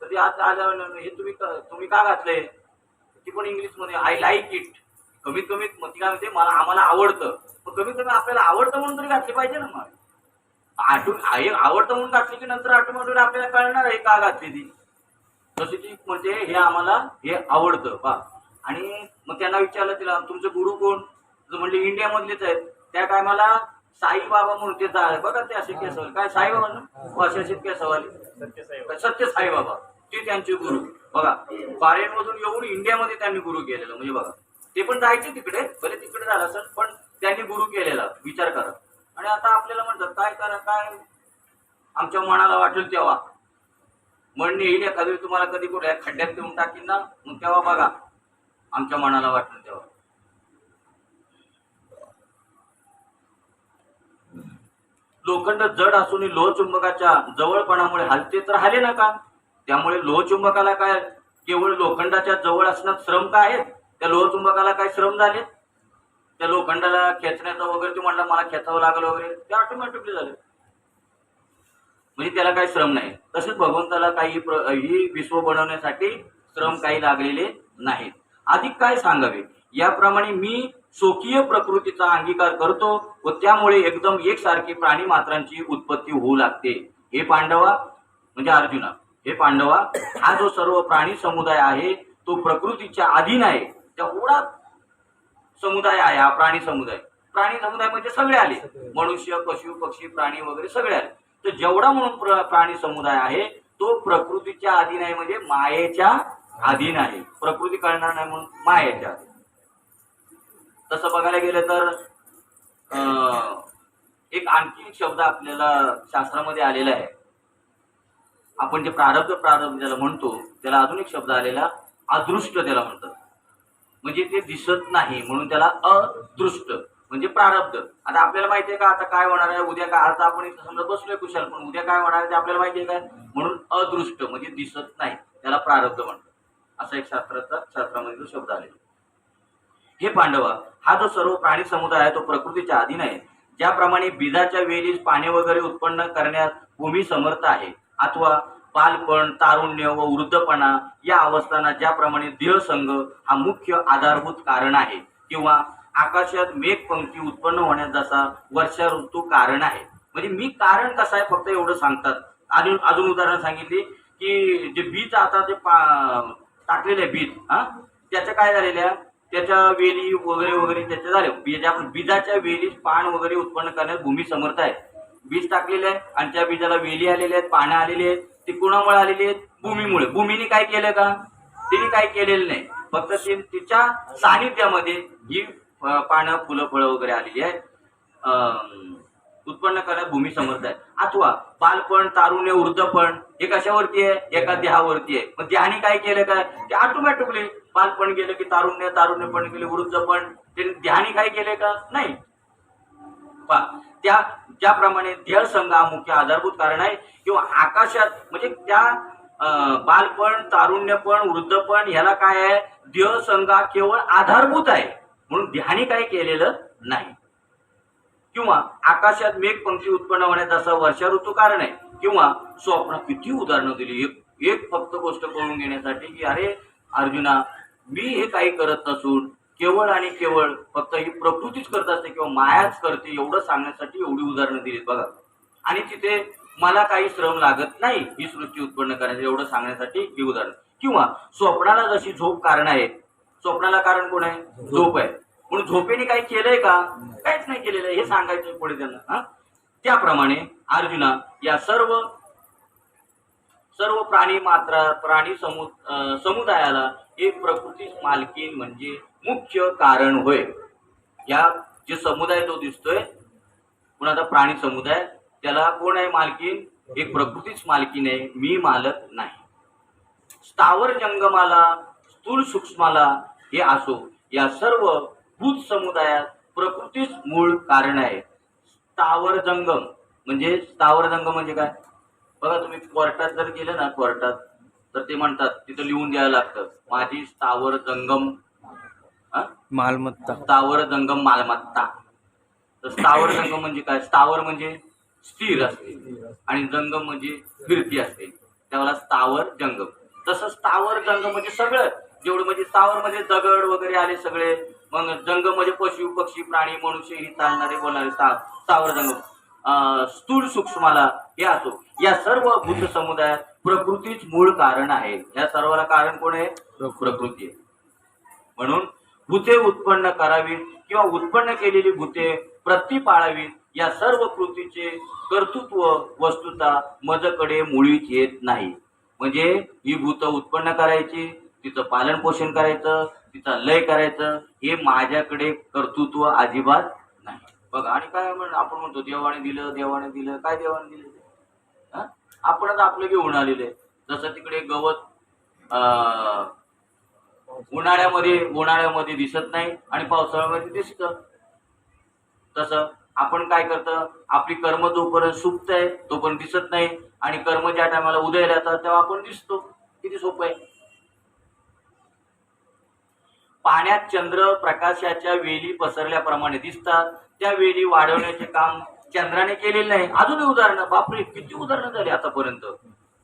तर ती आज आल्यावर हे तुम्ही का घातलंय, ती पण इंग्लिशमध्ये आय लाईक इट. कमीत कमी मग ती काय म्हणते आम्हाला आवडतं. मग कमीत कमी आपल्याला आवडतं म्हणून तरी घातली पाहिजे ना. मग आवडतं म्हणून घातली की नंतर ऑटोमॅटिक आपल्याला कळणार आहे का घातली ती. तशी ती म्हणजे हे आम्हाला हे आवडतं बा. आणि मग त्यांना विचारलं तिला तुमचे गुरु कोण, म्हणले इंडियामधलेच आहेत. त्या टायमाला साईबाबा म्हणून ते बघा ते असे केसवाले काय साईबाबा ना असे केसवाले सत्य साईबाबा ते त्यांचे गुरु बघा. फॉरेन मधून येऊन इंडियामध्ये त्यांनी गुरु केलेलं. म्हणजे बघा ते पण जायचे तिकडे, भले तिकडे झालं असेल पण त्यांनी गुरु केलेला, विचार करा. आणि आता आपल्याला म्हणतात काय करा, काय आमच्या मनाला वाटेल तेव्हा म्हणणे येईल. एखादी तुम्हाला कधी कुठे खड्ड्यात देऊन टाकीन ना, मग तेव्हा बघा आमच्या मनाला वाटेल तेव्हा. लोखंड जड असून लोहचुंबकाच्या जवळपणामुळे हलते तर हाले नका. त्यामुळे लोहचुंबकाला काय केवळ लोखंडाच्या जवळ असण्यात श्रम काय आहेत, त्या लोहचुंबकाला काय श्रम झाले. त्या लोखंडाला खेचण्याचा वगैरे, ते म्हणला मला खेचावं लागलं वगैरे, ते ऑटोमॅटिकली झाले. म्हणजे त्याला काही श्रम नाही. तसेच भगवंताला काही ही विश्व बनवण्यासाठी श्रम काही लागलेले नाहीत. अधिक काय सांगावे, याप्रमाणे मी स्वकीय प्रकृतीचा अंगीकार करतो व त्यामुळे एकदम एकसारखी प्राणी मात्रांची उत्पत्ती होऊ लागते. हे पांडवा म्हणजे अर्जुना, हे पांडवा, हा जो सर्व प्राणी समुदाय आहे तो प्रकृतीच्या अधीन आहे. तेवढा समुदाय आहे हा प्राणी समुदाय. प्राणी समुदाय म्हणजे सगळे आले, मनुष्य पशु पक्षी प्राणी वगैरे सगळे आले. तर जेवढा म्हणून प्राणी समुदाय आहे तो प्रकृतीच्या अधीन आहे, म्हणजे मायेच्या अधीन आहे. प्रकृती कळणार नाही म्हणून मायेच्या अधीन. तसं बघायला गेलं तर एक आणखी एक शब्द आपल्याला शास्त्रामध्ये आलेला आहे. आपण जे प्रारब्ध ज्याला म्हणतो त्याला अजून एक शब्द आलेला अदृष्ट त्याला म्हणतात. म्हणजे ते दिसत नाही म्हणून त्याला अदृष्ट म्हणजे प्रारब्ध. आता आपल्याला माहिती आहे का आता काय होणार आहे उद्या, काय आता आपण इथं समजा बसलोय कुशाल, पण उद्या काय होणार आहे ते आपल्याला माहिती आहे काय, म्हणून अदृष्ट म्हणजे दिसत नाही त्याला प्रारब्ध म्हणतात. असा एक शास्त्रामध्ये जो शब्द आलेला. हे पांडवा, हा जो सर्व प्राणी समुदाय आहे तो प्रकृतीच्या अधीन आहे. ज्याप्रमाणे बीजाच्या वेळी पाने वगैरे उत्पन्न करण्यास भूमी समर्थ आहे, अथवा बालपण तारुण्य व वृद्धपणा या अवस्थांना ज्याप्रमाणे देहसंग हा मुख्य आधारभूत कारण आहे, किंवा आकाशात मेघ पंक्ती उत्पन्न होण्यास जसा वर्षा ऋतू कारण आहे. म्हणजे मी कारण कसं आहे फक्त एवढं सांगतात. अजून उदाहरण सांगितले की जे बीज आता ते टाकलेले बीज त्याच्या काय झालेल्या, त्याच्या वेली वगैरे वगैरे त्याच्या झाल्या. बीजाच्या वेली पान वगैरे उत्पन्न करण्यास भूमी समर्थ आहे. बीज टाकलेले आहे आणि त्या बीजाला वेली आलेल्या आहेत, पानं आलेली आहेत. ती कुणामुळे आलेली आहेत, भूमीमुळे. भूमीने काय केलं का, तिने काय केलेलं नाही, फक्त तिच्या सानिध्यामध्ये ही पानं फुलं फळं वगैरे आलेली आहेत, उत्पन्न करण्यास भूमी समर्थ आहे. अथवा बालपण तारुण्य वृद्धपण हे कशावरती आहे, एका देहावरती आहे. मग देहाने काय केलं काय, ते ऑटोमॅटिकली बालपण गेलं की तारुण्यपण गेले, वृद्धपण ते देहाने काय केले का नाही. त्या ज्याप्रमाणे देह संघ हा मुख्य आधारभूत कारण आहे, किंवा आकाशात म्हणजे त्या बालपण तारुण्यपण वृद्धपण ह्याला काय आहे, देह संघ केवळ आधारभूत आहे म्हणून देहाने काय केलेलं नाही. किंवा आकाशात मेघ पंक्ती उत्पन्न होण्यास जसा वर्षा ऋतू कारण आहे. किंवा स्वप्न, किती उदाहरणं दिली एक फक्त गोष्ट कळून घेण्यासाठी की अरे अर्जुना, मी हे काही करत नसून केवळ आणि केवळ फक्त ही प्रकृतीच करत असते किंवा मायाच करते एवढं सांगण्यासाठी एवढी उदाहरणं दिलीत बघा. आणि तिथे मला काही श्रम लागत नाही ही सृष्टी उत्पन्न करण्यासाठी एवढं सांगण्यासाठी ही उदाहरण. किंवा स्वप्नाला जशी झोप कारण आहे, स्वप्नाला कारण कोण आहे, झोप आहे, म्हणून झोपेने काही केलंय का, काहीच नाही केलेलं आहे हे सांगायचं पुढे त्यांना. त्याप्रमाणे अर्जुना, या सर्व सर्व समुदायाला एक प्रकृती मालकीन म्हणजे मुख्य कारण होय. या जे समुदाय जो दिसतोय कुणाचा प्राणी समुदाय, त्याला कोण आहे मालकीन? एक प्रकृतीच मालकीन आहे, मी मालक नाही. स्थावर जंगमाला स्थूल सूक्ष्माला हे असो, या सर्व भूत समुदायात प्रकृतीच मूळ कारण आहे. स्थावर जंगम म्हणजे काय? बघा, तुम्ही कोर्टात जर गेले ना, कोर्टात तर ते म्हणतात तिथं लिहून द्यायला लागतं, माझी स्थावर जंगम मालमत्ता. स्थावर जंगम मालमत्ता. तर स्थावर जंगम म्हणजे काय? स्थावर म्हणजे स्थिर असते आणि जंगम म्हणजे फिरती असते, त्याला स्थावर जंगम. तसं स्थावर जंगम म्हणजे सगळं जेवढं, म्हणजे स्थावर म्हणजे दगड वगैरे आले सगळे, मग जंगम म्हणजे पशु पक्षी प्राणी मनुष्य ही चालणारे बोलणारे स्थावर जंगम. स्थूल सूक्ष्माला हे असो, या सर्व भूत समुदायात प्रकृतीच मूळ कारण आहे. या सर्वाला कारण कोण आहे? प्रकृती आहे. म्हणून भूते उत्पन्न करावीत किंवा उत्पन्न केलेली भूते पाळावीत, या सर्व कृतीचे कर्तृत्व वस्तुता मजकडे मुळीच येत नाही. म्हणजे ही भूत उत्पन्न करायची, तिचं पालन पोषण करायचं, तिचा लय करायचं, हे माझ्याकडे कर्तृत्व अजिबात नाही. बघा, आणि काय आपण म्हणतो देवाने दिलं. काय देवाने दिलं? आपणच आपलं घेऊन आलेलं आहे. जसं तिकडे गवत उन्हाळ्यामध्ये दिसत नाही आणि पावसाळ्यामध्ये दिसतं, तसं आपण काय करतं, आपली कर्म जोपर्यंत सुप्त आहे तोपर्यंत दिसत नाही, आणि कर्म ज्या टायमाला उदयाला येतात तेव्हा आपण दिसतो. किती सोपं आहे. पाण्यात चंद्र प्रकाशाच्या वेली पसरल्याप्रमाणे दिसतात, त्या वेली वाढवण्याचे काम चंद्राने केलेलं नाही. अजूनही उदाहरणं, बापरे किती उदाहरणं झाली आतापर्यंत.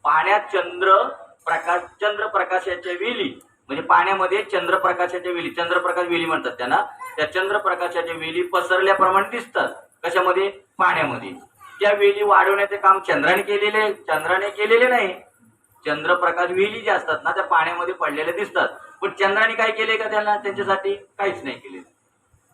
पाण्यात चंद्र प्रकाशाच्या वेली, म्हणजे पाण्यामध्ये चंद्रप्रकाशाच्या वेली, चंद्रप्रकाश वेली म्हणतात त्यांना, त्या चंद्रप्रकाशाच्या वेली पसरल्याप्रमाणे दिसतात. कशामध्ये? पाण्यामध्ये. त्या वेली वाढवण्याचे काम चंद्राने केलेले नाही. चंद्रप्रकाश वेली ज्या असतात ना, त्या पाण्यामध्ये पडलेल्या दिसतात, पण चंद्राने काय केले का त्यांच्यासाठी? काहीच नाही केले.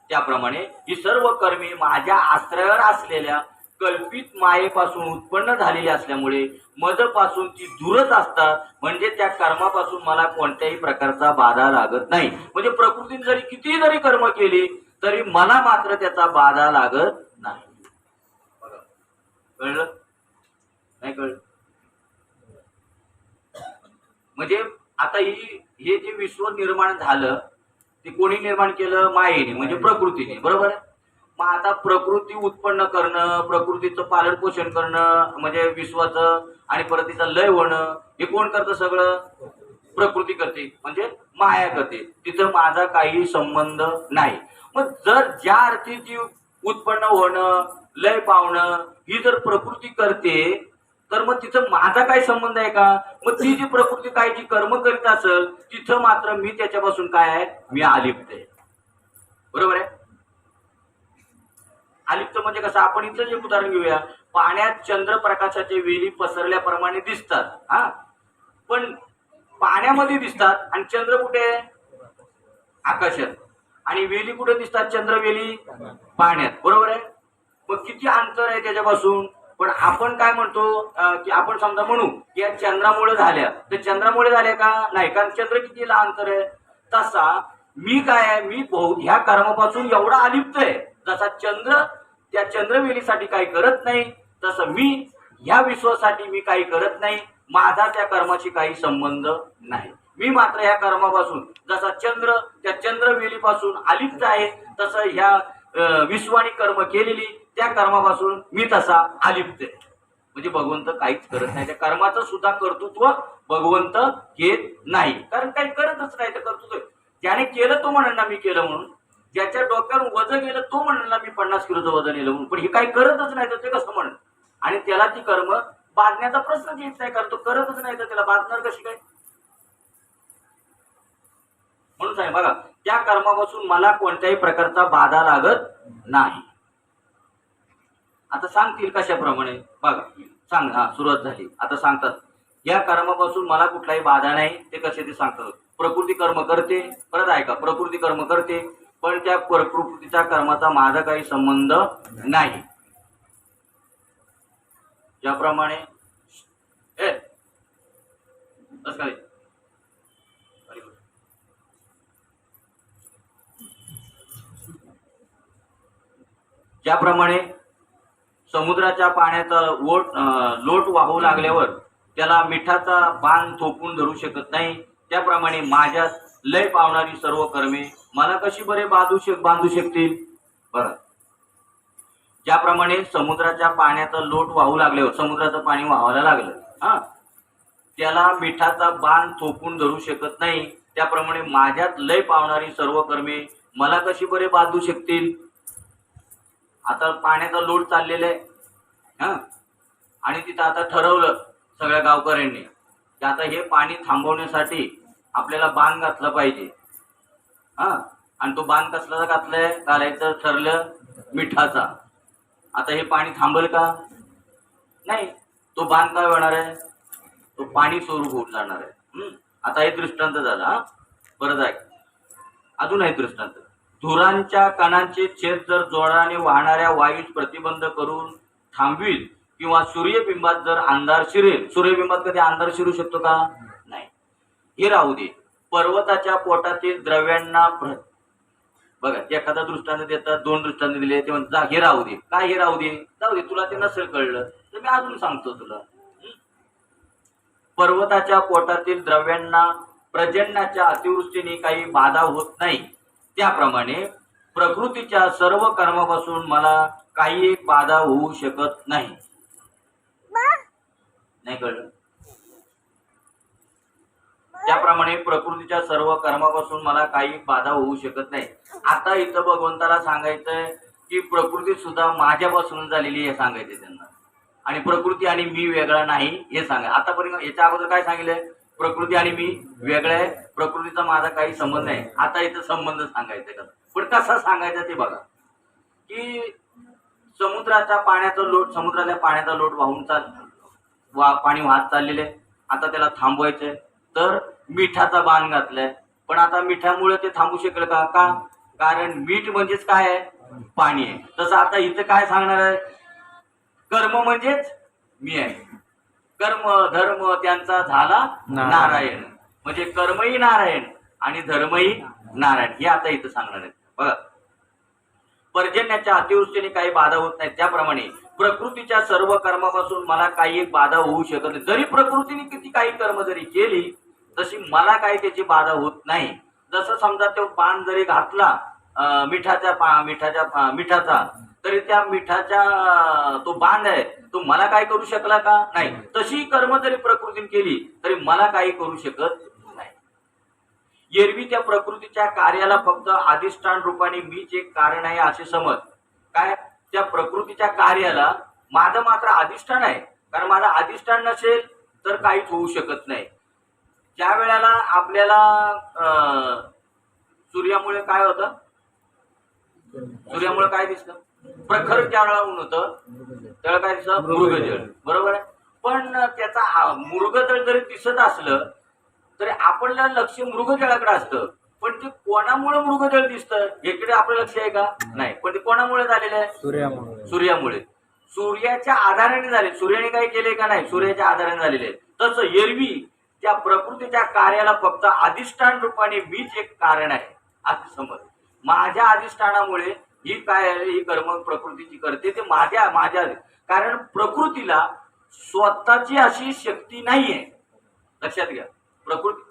त्याप्रमाणे ही सर्व कर्मे माझ्या आश्रयावर असलेल्या कल्पित मायेपासून उत्पन्न झालेली असल्यामुळे मजपासून ती दूरच असतात. म्हणजे त्या कर्मापासून मला कोणत्याही प्रकारचा बाधा लागत नाही. म्हणजे प्रकृतीने जरी किती जरी कर्म केली तरी मला मात्र त्याचा बाधा लागत नाही. कळलं? नाही कळलं? म्हणजे आता हे जे विश्व निर्माण झालं ते कोणी निर्माण केलं? मायेने, म्हणजे प्रकृतीने. बरोबर आहे. मग आता प्रकृती उत्पन्न करणं, प्रकृतीचं पालन पोषण करणं, म्हणजे विश्वाचं, आणि परत तिचा लय होणं, हे कोण करतं? सगळं प्रकृती करते, म्हणजे माया करते. तिथं माझा काही संबंध नाही. मग जर ज्या अर्थी ती उत्पन्न होणं, लय पावणं ही जर प्रकृती करते, तर मग तिथं माझा काय संबंध आहे का? मग ती जी प्रकृती काय जी कर्म करीत असेल, तिथं मात्र मी त्याच्यापासून काय आहे? मी अलिप्त आहे. बरोबर आहे. अलिप्त म्हणजे कसं? आपण इथं जे उदाहरण घेऊया, पाण्यात चंद्रप्रकाशाचे वेली पसरल्याप्रमाणे दिसतात, पण पाण्यामध्ये दिसतात, आणि चंद्र कुठे आहे? आकाशात. आणि वेली कुठे दिसतात? चंद्रवेली पाण्यात. बरोबर आहे. मग किती अंतर आहे त्याच्यापासून? पण आपण काय म्हणतो की आपण समजा म्हणू की या चंद्रामुळे झाल्या, तर चंद्रामुळे झाल्या का? नाही, कारण चंद्र किती लांब अंतर आहे. तसा मी काय आहे? मी ह्या कर्मापासून एवढा अलिप्त आहे. जसा चंद्र त्या चंद्रवेलीसाठी काही करत नाही, तसं मी ह्या विश्वासाठी मी काही करत नाही. माझा त्या कर्माशी काही संबंध नाही. मी मात्र ह्या कर्मापासून, जसा चंद्र त्या चंद्रवेलीपासून अलिप्त आहे, तसं ह्या विश्वाने कर्म केलेली त्या कर्मापासून मी तसा अलिप्त आहे. म्हणजे भगवंत काहीच करत नाही. त्या कर्माचं सुद्धा कर्तृत्व भगवंत घेत नाही, कारण काही करतच नाही. तर कर्तृत्व ज्याने केलं तो म्हणेल ना मी केलं म्हणून, ज्याच्या डोक्यावर वजन गेलं तो म्हणेल ना मी 50 किलोचं वजन नेलं म्हणून, पण हे काही करतच नाही तर ते कसं म्हणेल? आणि त्याला ती कर्म बांधण्याचा प्रश्न येत नाही, कारण तो करतच नाही तर त्याला बांधणार कशी काय? म्हणून साहेब बघा, त्या कर्मापासून मला कोणत्याही प्रकारचा बाधा लागत नाही. आता सांगतील कशाप्रमाणे बघा, सांग. सुरुवात झाली. आता सांगतात या कर्मापासून मला कुठलाही बाधा नाही. ते कसे ते सांगतात. प्रकृती कर्म करते, परत ऐका, प्रकृती कर्म करते, पण त्या प्रकृतीच्या कर्माचा माझा काही संबंध नाही. ज्याप्रमाणे बस काय ज्याप्रमाणे समुद्राच्या पाण्याचा लोट वाहू लागल्यावर त्याला मिठाचा बाण थोपून धरू शकत नाही, त्याप्रमाणे माझ्यात लय पावणारी सर्व कर्मे मला कशी बरे बांधू शकतील. बरं, ज्याप्रमाणे समुद्राच्या पाण्याचा लोट वाहू लागल्यावर समुद्राचं पाणी वाहायला लागलं, हा, त्याला मिठाचा बाण थोपून धरू शकत नाही, त्याप्रमाणे माझ्यात लय पावणारी सर्व कर्मे मला कशी बरे बांधू शकतील. आता पाण्याचा लोट चाललेला आहे, हा, आणि तिथं आता ठरवलं सगळ्या गावकऱ्यांनी की आता हे पाणी थांबवण्यासाठी आपल्याला बांध घातला पाहिजे, हा, आणि तो बांध कसला घालायचं ठरलं मिठाचा. आता हे पाणी थांबल का? नाही. तो बांध काय होणार आहे? तो पाणी स्वरूप होत जाणार आहे. आता हे दृष्टांत झाला. हा, परत आहे अजून आहे दृष्टांत. धुरांच्या कणांचे छेद जर जोराने वाहणाऱ्या वायूस प्रतिबंध करून थांबवील किंवा सूर्यबिंबात जर अंधार शिरेल. सूर्यबिंबात कधी अंधार शिरू शकतो का? नाही. हे राहू दे. पर्वताच्या पोटातील द्रव्यांना बघा, एखादा दृष्टांत देतात, दोन दृष्टांत दिले, ते म्हणतात हे राहू दे. काय हे राहू दे? जाऊ दे, तुला ते नसेल कळलं तर मी अजून सांगतो तुला. पर्वताच्या पोटातील द्रव्यांना पर्जन्याच्या अतिवृष्टीने काही बाधा होत नाही, त्याप्रमाणे प्रकृतीच्या सर्व कर्मापासून मला काही एक बाधा होऊ शकत नाही. नाही कळलं? त्याप्रमाणे प्रकृतीच्या सर्व कर्मापासून मला काही बाधा होऊ शकत नाही. आता इथं भगवंताला सांगायचंय की प्रकृती सुद्धा माझ्यापासून झालेली हे सांगायचंय त्यांना, आणि प्रकृती आणि मी वेगळा नाही हे सांगा. आतापर्यंत याच्या अगोदर काय सांगितलंय? प्रकृती आणि मी वेगळं आहे, प्रकृतीचा माझा काही संबंध नाही. आता इथं संबंध सांगायचा का? पण कसा सांगायचा ते बघा. की समुद्राच्या पाण्याचा लोट वाहून पाणी वाहत चाललेले, आता त्याला थांबवायचंय तर मिठाचा बाण घातलाय. पण आता मिठामुळे ते थांबू शकेल का? कारण मीठ म्हणजेच काय आहे? पाणी आहे. तसं आता इथं काय सांगणार आहे? कर्म म्हणजेच मी आहे. कर्म धर्म त्यांचा झाला नारायण. म्हणजे कर्मही नारायण आणि धर्मही नारायण, हे आता इथं सांगणार आहे. बघा, पर्जन्याच्या अतिवृष्टीने काही बाधा होत नाही, त्याप्रमाणे प्रकृतीच्या सर्व कर्मापासून मला काही एक बाधा होऊ शकत नाही. जरी प्रकृतीने किती काही कर्म जरी केली तशी मला काही त्याची बाधा होत नाही. जसं समजा तो बाण जरी घातला मिठाचा, तरी त्या मिठाच्या तो बांध आहे तो मला काय करू शकला का? नाही. तशी कर्म जरी प्रकृतीने केली तरी मला काही करू शकत नाही. एरवी त्या प्रकृतीच्या कार्याला फक्त अधिष्ठान रूपाने मीच एक कारण आहे असे समज. काय? त्या प्रकृतीच्या कार्याला माझं मात्र अधिष्ठान आहे, कारण माझं अधिष्ठान नसेल तर काहीच होऊ शकत नाही. ज्या वेळेला आपल्याला सूर्यामुळे काय होतं? सूर्यामुळे काय दिसतं? प्रखर ज्या वेळेला ऊन होतं त्यावेळेला काय दिसतं? मृगजळ. बरोबर आहे. पण त्याचा मृगजळ जरी दिसत असलं तरी आपलं लक्ष मृगजळाकडे असतं. पण ते कोणामुळे मृगजळ दिसतं याकडे आपलं लक्ष आहे का? नाही. पण ते कोणामुळे झालेलं आहे? सूर्यामुळे. सूर्याच्या आधाराने झाले. सूर्याने काही केले का? नाही. सूर्याच्या आधाराने झालेले. तसं एरवी त्या प्रकृतीच्या कार्याला फक्त अधिष्ठान रूपाने मीच एक कारण आहे असं समज. माझ्या अधिष्ठानामुळे ही कर्म प्रकृतीची करते, ते माझ्या कारण प्रकृतीला स्वतःची अशी शक्ती नाहीये. लक्षात घ्या. प्रकृती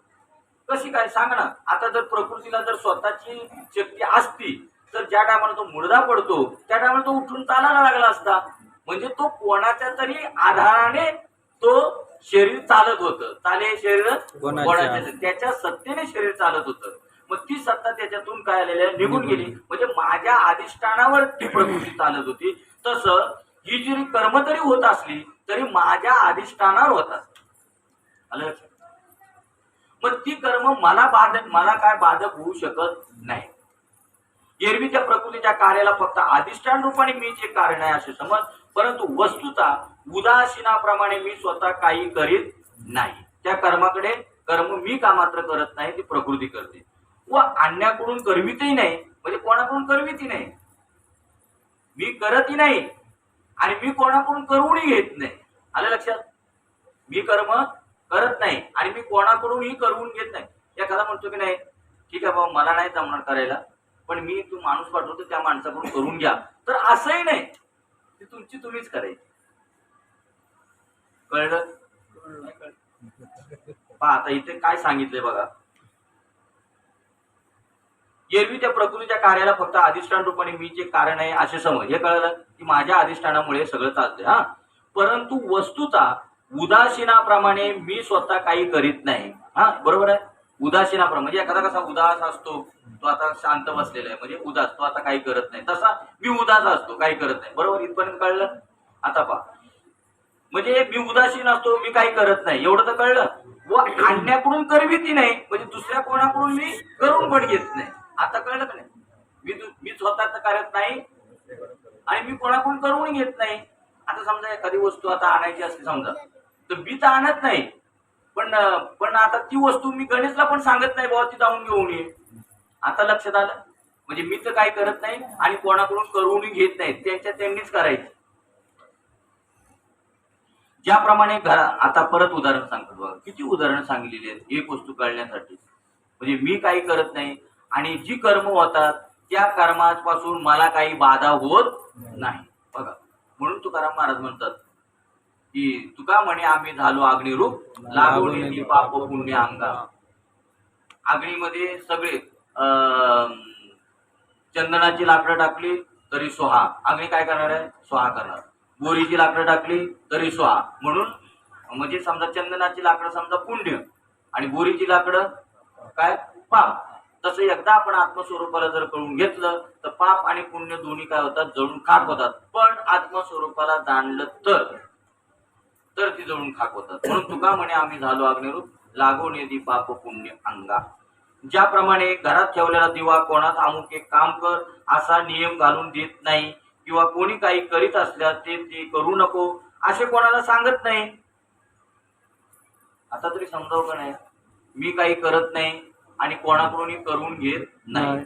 कशी काय सांगा ना. आता जर प्रकृतीला जर स्वतःची शक्ती असती तर ज्या टायमाला तो मुडदा पडतो त्या टायमाला तो उठून चालायला लागला असता. म्हणजे तो कोणाच्या तरी आधाराने तो शरीर चालत होतं. चाले शरीर कोणाच्या, त्याच्या सत्तेने शरीर चालत होतं. मग ती सत्ता त्याच्यातून काय आलेली निघून गेली. म्हणजे माझ्या अधिष्ठानावर ती प्रकृती चालत होती. तसं ही जरी कर्म तरी होत असली तरी माझ्या अधिष्ठानावर होत असत. आलं लक्षात? मग ती कर्म मला काय बाधक होऊ शकत नाही. एरवी त्या प्रकृतीच्या कार्याला फक्त अधिष्ठान रूपाने मीचे कारण आहे असे समज. परंतु वस्तुता उदासीनाप्रमाणे मी स्वतः काही करीत नाही. त्या कर्म मी का मात्र करत नाही, ती प्रकृती करते. व अन्याकडून करवितही नाही. म्हणजे कोणाकडून करवितही नाही, मी करतही नाही आणि मी कोणाकडून करूनही घेत नाही. आलं लक्षात? मी कर्म करत नाही आणि मी कोणाकडूनही करून घेत नाही. एखादा म्हणतो की नाही ठीक आहे बाबा मला नाही जमणार करायला, पण मी तू माणूस पाठवतो त्या माणसाकडून करून घ्या, तर असंही नाही, ती तुमची तुम्हीच करायची. कळलं? पहा आता इथे काय सांगितलंय बघा. एरवी त्या प्रकृतीच्या कार्याला फक्त अधिष्ठान रूपाने मी जे कारण आहे असे समज. हे कळलं की माझ्या अधिष्ठानामुळे सगळं चालतंय. हा, परंतु वस्तुता उदासीनाप्रमाणे मी स्वतः काही करीत नाही. हा बरोबर आहे. उदासीनाप्रमाणे म्हणजे एखादा कसा उदास असतो, तो आता शांत बसलेला आहे म्हणजे उदास, तो आता काही करत नाही. तसा मी उदास असतो, काही करत नाही. बरोबर, इथपर्यंत कळलं? आता पहा, म्हणजे मी उदासीन असतो, मी काही करत नाही, एवढं तर कळलं. व आणण्याकडून करवीती नाही म्हणजे दुसऱ्या कोणाकडून मी करून पण घेत नाही. आता कळलं का नाही? मी स्वतः तर करत नाही आणि मी कोणाकडून करून घेत नाही. आता समजा एखादी वस्तू आता आणायची असते समजा, तर मी तर आणत नाही, पण पण आता ती वस्तू मी गणेशला पण सांगत नाही बाबा ती जाऊन घेऊन ये. आता लक्षात आलं? म्हणजे मी तर काही करत नाही आणि कोणाकडून करून घेत नाही, त्यांनीच करायची. ज्याप्रमाणे आता परत उदाहरण सांगतो बघा, किती उदाहरणं सांगलेली आहेत एक वस्तू कळण्यासाठी. म्हणजे मी काही करत नाही आणि जी कर्म होतात त्या कर्मापासून मला काही बाधा होत नाही. बघा, म्हणून तुकाराम महाराज म्हणतात की तुका म्हणे आम्ही झालो अग्निरूप, लागून येती पाप पुण्य अंगा. अग्नीमध्ये सगळे चंदनाची लाकडं टाकली तरी सोहा, अग्नी काय करणार आहे? सोहा करणार. बोरीची लाकडं टाकली तरी सोहा. म्हणून म्हणजे समजा चंदनाची लाकडं समजा पुण्य आणि बोरीची लाकडं काय? पाप. तसं एकदा आपण आत्मस्वरूपाला जर कळून घेतलं तर पाप आणि पुण्य दोन्ही काय होतात? जळून खाक होतात. पण आत्मस्वरूपाला जाणलं तर ती जळून खाक होतात. म्हणून तुका म्हणे आम्ही झालो अग्निरूप, लागून येती पाप पुण्य अंगा. ज्याप्रमाणे घरात ठेवलेला दिवा कोणाच अमुक एक काम कर असा नियम घालून देत नाही किंवा कोणी काही करीत असल्यास ते करू नको असे कोणाला सांगत नाही. आता तरी समजावं का नाही? मी काही करत नाही आणि कोणाकडूनही करून घेत नाही.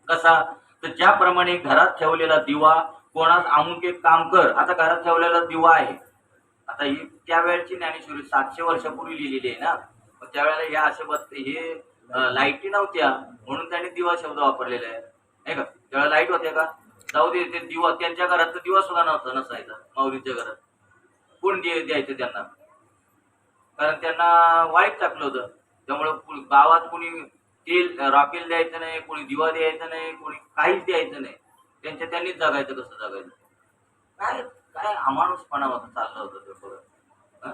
कसा? तर ज्याप्रमाणे घरात ठेवलेला दिवा कोणास अमुक एक काम कर. आता घरात ठेवलेला दिवा आहे, आता ही त्यावेळची ज्ञानेश्वरी 700 वर्षापूर्वी लिहिलेली आहे ना. त्यावेळेला या असे हे लाईटी नव्हत्या म्हणून त्यांनी दिवा शब्द वापरलेला आहे, नाही का? त्यावेळेला लाईट होत्या का? जाऊ दे, ते दिवा त्यांच्या घरात तर दिवा सुद्धा नसायचा. माऊलीच्या घरात कोण द्यायचं त्यांना? कारण त्यांना वाईट टाकलं होतं. त्यामुळे गावात कोणी तेल रॉकेल द्यायचं नाही, कोणी दिवा द्यायचा नाही, कोणी काहीच द्यायचं नाही. त्यांनीच जगायचं. कसं जगायचं? काय काय अमानुषपणा होता चाललं होतं ते बघा.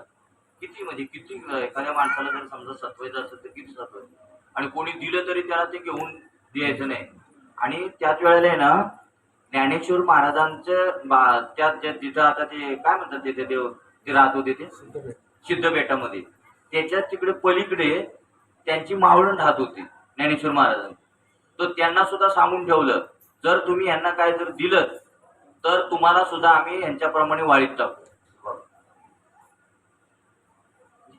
किती म्हणजे किती एखाद्या माणसाला जर समजा सत्वायचं असेल तर किती सत्वायचं, आणि कोणी दिलं तरी त्याला ते घेऊन द्यायचं नाही. आणि त्याच वेळेला आहे ना, ज्ञानेश्वर महाराजांचं त्यात तिथं आता ते काय म्हणतात ते देव ते राहत होते ते सिद्धपेठामध्ये, त्याच्यात तिकडे पलीकडे त्यांची मावळण राहत होती ज्ञानेश्वर महाराजांनी. तर त्यांना सुद्धा सांगून ठेवलं, जर तुम्ही यांना काय जर दिलं तर तुम्हाला सुद्धा आम्ही यांच्याप्रमाणे वाळीत टाकू.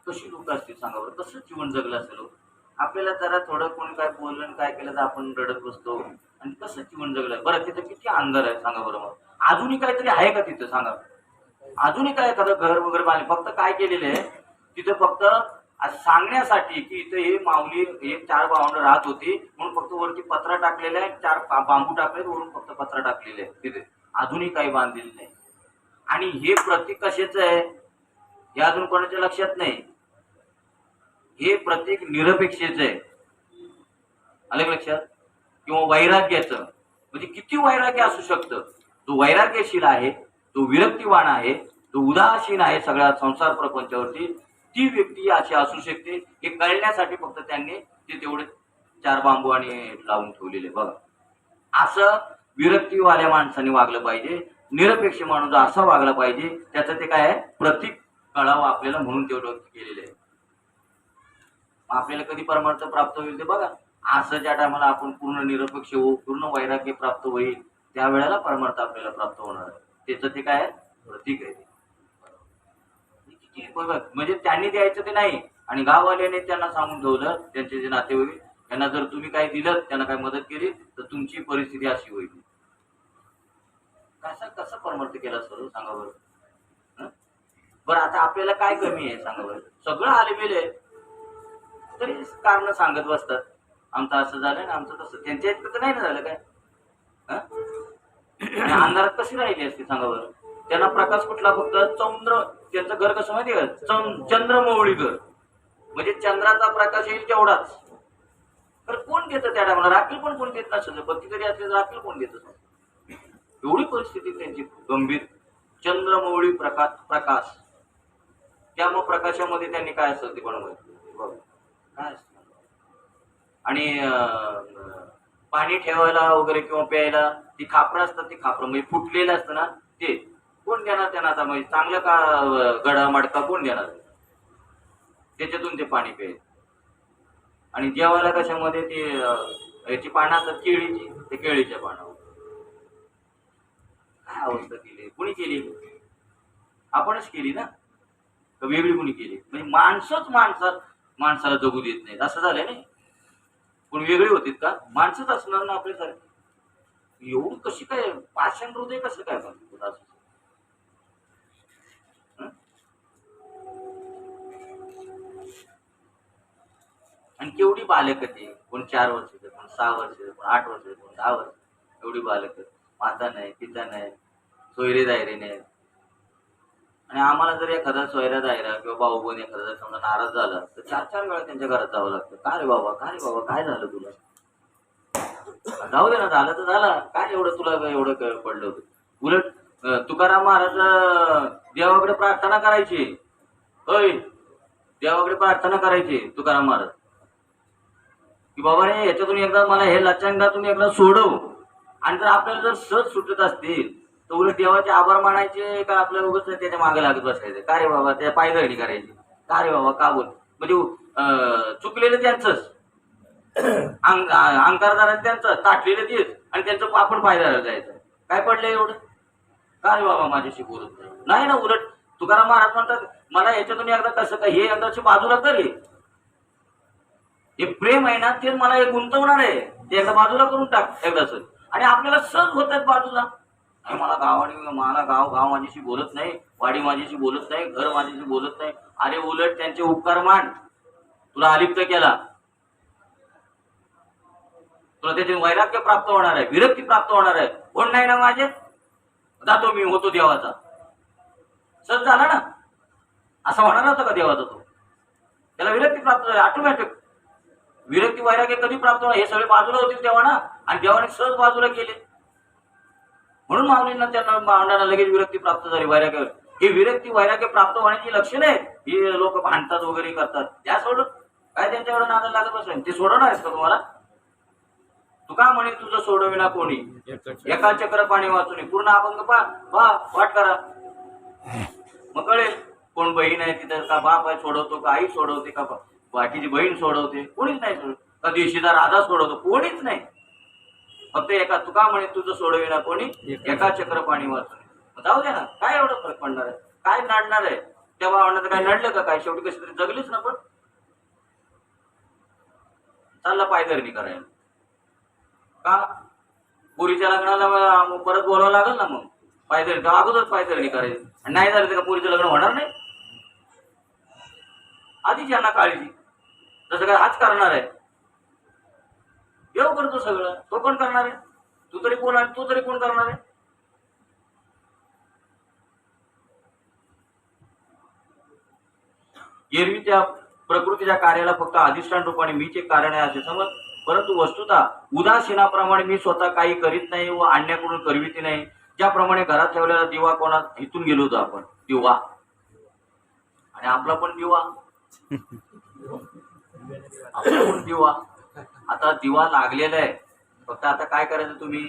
कशी लोक असतील सांगा बरं, कसं जीवन जगलं असेल. आपल्याला जरा थोडं कोणी काय बोललं काय केलं तर आपण रडत बसतो. आणि कसं जीवन जगलं बरं. तिथं किती अंधार आहे सांगा बरं. मग अजूनही काहीतरी आहे का तिथं सांगा? अजूनही काय एखादं घर वगैरे बांधले? फक्त काय केलेलं आहे तिथं? फक्त सांगण्यासाठी की इथं हे माऊली हे 4 भावंड राहत होती म्हणून फक्त वरती पत्रा टाकलेला आहे, 4 बांबू टाकले, वरून फक्त पत्रा टाकलेले आहे तिथे. अजूनही काही बांधलेलं नाही. आणि हे प्रतीक कशाचं आहे हे अजून कोणाच्या लक्षात नाही. हे प्रतीक निरपेक्षेचं आहे. आलं लक्षात? किंवा वैराग्याचं. म्हणजे किती वैराग्य असू शकतं? जो वैराग्यशील आहे, तो विरक्तिवान आहे, तो उदासीन आहे सगळ्या संसार प्रपंचावरती, ती व्यक्ती अशी असू शकते. हे कळण्यासाठी फक्त त्यांनी ते तेवढे 4 बांबू आणि लावून ठेवलेले बघा. असं विरक्तीवाल्या माणसाने वागलं पाहिजे. निरपेक्ष माणूस असा वागला पाहिजे. त्याचं ते काय आहे? प्रतीक कळावं आपल्याला म्हणून तेवढं केलेलं आहे. आपल्याला कधी परमार्थ प्राप्त होईल ते बघा. असं ज्या टायमाला आपण पूर्ण निरपेक्ष होऊ, पूर्ण वैराग्य प्राप्त होईल, त्यावेळेला परमार्थ आपल्याला प्राप्त होणार आहे. त्याचं ते काय आहे? प्रतीक आहे. बघा, म्हणजे त्यांनी द्यायचं ते नाही आणि गाववाल्याने त्यांना सांगून ठेवलं, त्यांचे जे नातेवाईक, त्यांना जर तुम्ही काही दिलं, त्यांना काही मदत केली तर तुमची परिस्थिती अशी होईल. कसं परमार्थ केला सर सांगा बरं. बरं आता आपल्याला काय कमी आहे सांगा बरं. सगळं आलेले आहे तरी कारण सांगत बसतात, आमचं असं झालं ना आमचं तसं. त्यांच्या इतकं तर नाही ना झालं काय. हं? आणि अंधारात कशी राहिली असते सांगा बरं. त्यांना प्रकाश कुठला फक्त चंद्र, त्यांचं घर कसं माहिती आहे का, चंद्रमौळी घर, म्हणजे चंद्राचा प्रकाश येईल तेवढाच. तर कोण देतं त्या टायमाला, राखील पण कोण देत नसेल, बत्ती जरी असले तर राखील कोण देत. एवढी परिस्थिती त्यांची गंभीर. चंद्रमौळी प्रकाश, त्यामुळे प्रकाशामध्ये त्यांनी काय असतं ते बनवलं काय असतं. आणि पाणी ठेवायला वगैरे किंवा प्यायला ती खापरं असतात, ती खापरं म्हणजे फुटलेलं असतं ना ते कोण देणार त्यांना. आता म्हणजे चांगलं का गडा मडका कोण देणार, त्याच्यातून ते पाणी प्यायचं. आणि जेवायला कशामध्ये ते याची पानं असतात केळीची, ते केळीच्या पानावर. काय अवस्था केली, कुणी केली, आपणच केली ना, का वेगळी कुणी केली. म्हणजे माणसंच माणसाला जगू देत नाहीत असं झालंय नाही. कोण वेगळी होतीत का, माणसंच असणार ना आपल्यासारखी. एवढी कशी काय पाषाण हृदय कसं काय बनतं असं. आणि केवढी बालक ते, कोण 4 वर्षाचे, कोण 6 वर्षाचे, कोण 8 वर्षाचे, कोण 10 वर्ष. एवढी बालक, माता नाही, पिता नाही, सोयरे दायरे नाही. आणि आम्हाला जर एखादा सोयरा दायरा किंवा भाऊ बहीण एखादा जर समजा नाराज झाला तर 4-4 वेळा त्यांच्या घरात जावं लागतं. का रे बाबा, का रे बाबा, काय झालं तुला. जाऊ दे ना, झालं तर झालं, काय एवढं तुला एवढं पडलं होतं. उलट तुकाराम महाराज देवाकडे प्रार्थना करायची. होय, देवाकडे प्रार्थना करायची तुकाराम महाराज, की बाबा रे याच्यातून एकदा मला हे लचंडातून एकदा सोडव. आणि जर आपल्याला जर सहज सुटत असतील तर उलट देवाचे आभार मानायचे का आपल्या उगाच त्याच्या मागे लागत बसायचं. का रे बाबा, त्या पायदळणी करायची. का रे बाबा का बोल, म्हणजे चुकलेलं त्यांचंच, अंकारदार त्यांचं, ताटलेलं तेच, आणि त्यांचं आपण पायदळ जायचं. काय पडलं एवढं, का रे बाबा माझ्याशी बोलत नाही ना. उलट तुकाराम महाराज म्हणतात मला याच्यातून एकदा कसं काय हे एकदाची बाजूला कर, हे प्रेम आहे ना ते मला हे गुंतवणार आहे, ते एकदा बाजूला करून टाक एकदाच. आणि आपल्याला सहज होत आहेत बाजूला. मला गाव माझ्याशी बोलत नाही, वाडी माझ्याशी बोलत नाही, घर माझ्याशी बोलत नाही. अरे उलट त्यांचे उपकार मान, तुला अलिप्त केला, तुला त्याचे वैराग्य प्राप्त होणार आहे, विरक्ती प्राप्त होणार आहे. कोण नाही ना माझे, जातो मी, होतो देवाचा. सहज झाला ना, असं होणार नव्हतं का देवाचा तो. त्याला विरक्ती प्राप्त झाली ऑटोमॅटिक. विरक्ती वैराग्य कधी प्राप्त होणार, हे सगळे बाजूला होतील तेव्हा ना. आणि देवाने सहज बाजूला केले म्हणून माऊलींना त्यांना मावणाला लगेच विरक्ती प्राप्त झाली वैराग्य. ही विरक्ती वैराग्य प्राप्त होण्याची लक्षणं आहेत. ही लोक भांडतात वगैरे करतात, त्या सोडून काय त्यांच्याकडे नादाला लागत बसेल. ते सोडवणार आहेस का तुम्हाला. तू का म्हणे तुझं सोडविना कोणी, एका चक्र पाणी वाचून पूर्ण अभंग वाट करा, मग कळेल. कोण बहीण आहे तिथं, का बाप आहे सोडवतो, का आई सोडवते, का बाकीची बहीण सोडवते, कोणीच नाही सोडवत. का दिवशीचा राजा सोडवतो, कोणीच नाही. फक्त एका तुका म्हणे तुझं सोडविना कोणी, एका चक्र पाणी वाचून. जाऊ दे ना, काय एवढं फरक पडणार आहे, काय नडणार आहे. त्या भावनाचं काय नडलं का, काय शेवटी कशी तरी जगलीच ना. पण चालला पायधरणी करायला का, पुरीच्या लग्नाला परत बोलावं लागेल ना. मग पायधरणी अगोदर पायधरणी करायची, आणि नाही झालं तर का पुरीचं लग्न होणार नाही. आधीच यांना काळजी, जसं काय हाच करणार आहे. देव करतो सगळं, तो कोण करणार आहे. तू तरी कोण आहे, तू तरी कोण करणार आहे. एरवी त्या प्रकृतीच्या कार्याला फक्त अधिष्ठान रूपाने मीच एक कारण आहे असे समज. परंतु वस्तुतः उदासीनाप्रमाणे मी स्वतः काही करीत नाही व अन्याकडून करवित नाही. ज्याप्रमाणे घरात ठेवलेला दिवा कोणात इथून गेलो होतो आपण, दिवा, आणि आपला पण दिवा, आपला पण दिवा. आता दिवा लागलेला आहे, फक्त आता काय करायचं तुम्ही,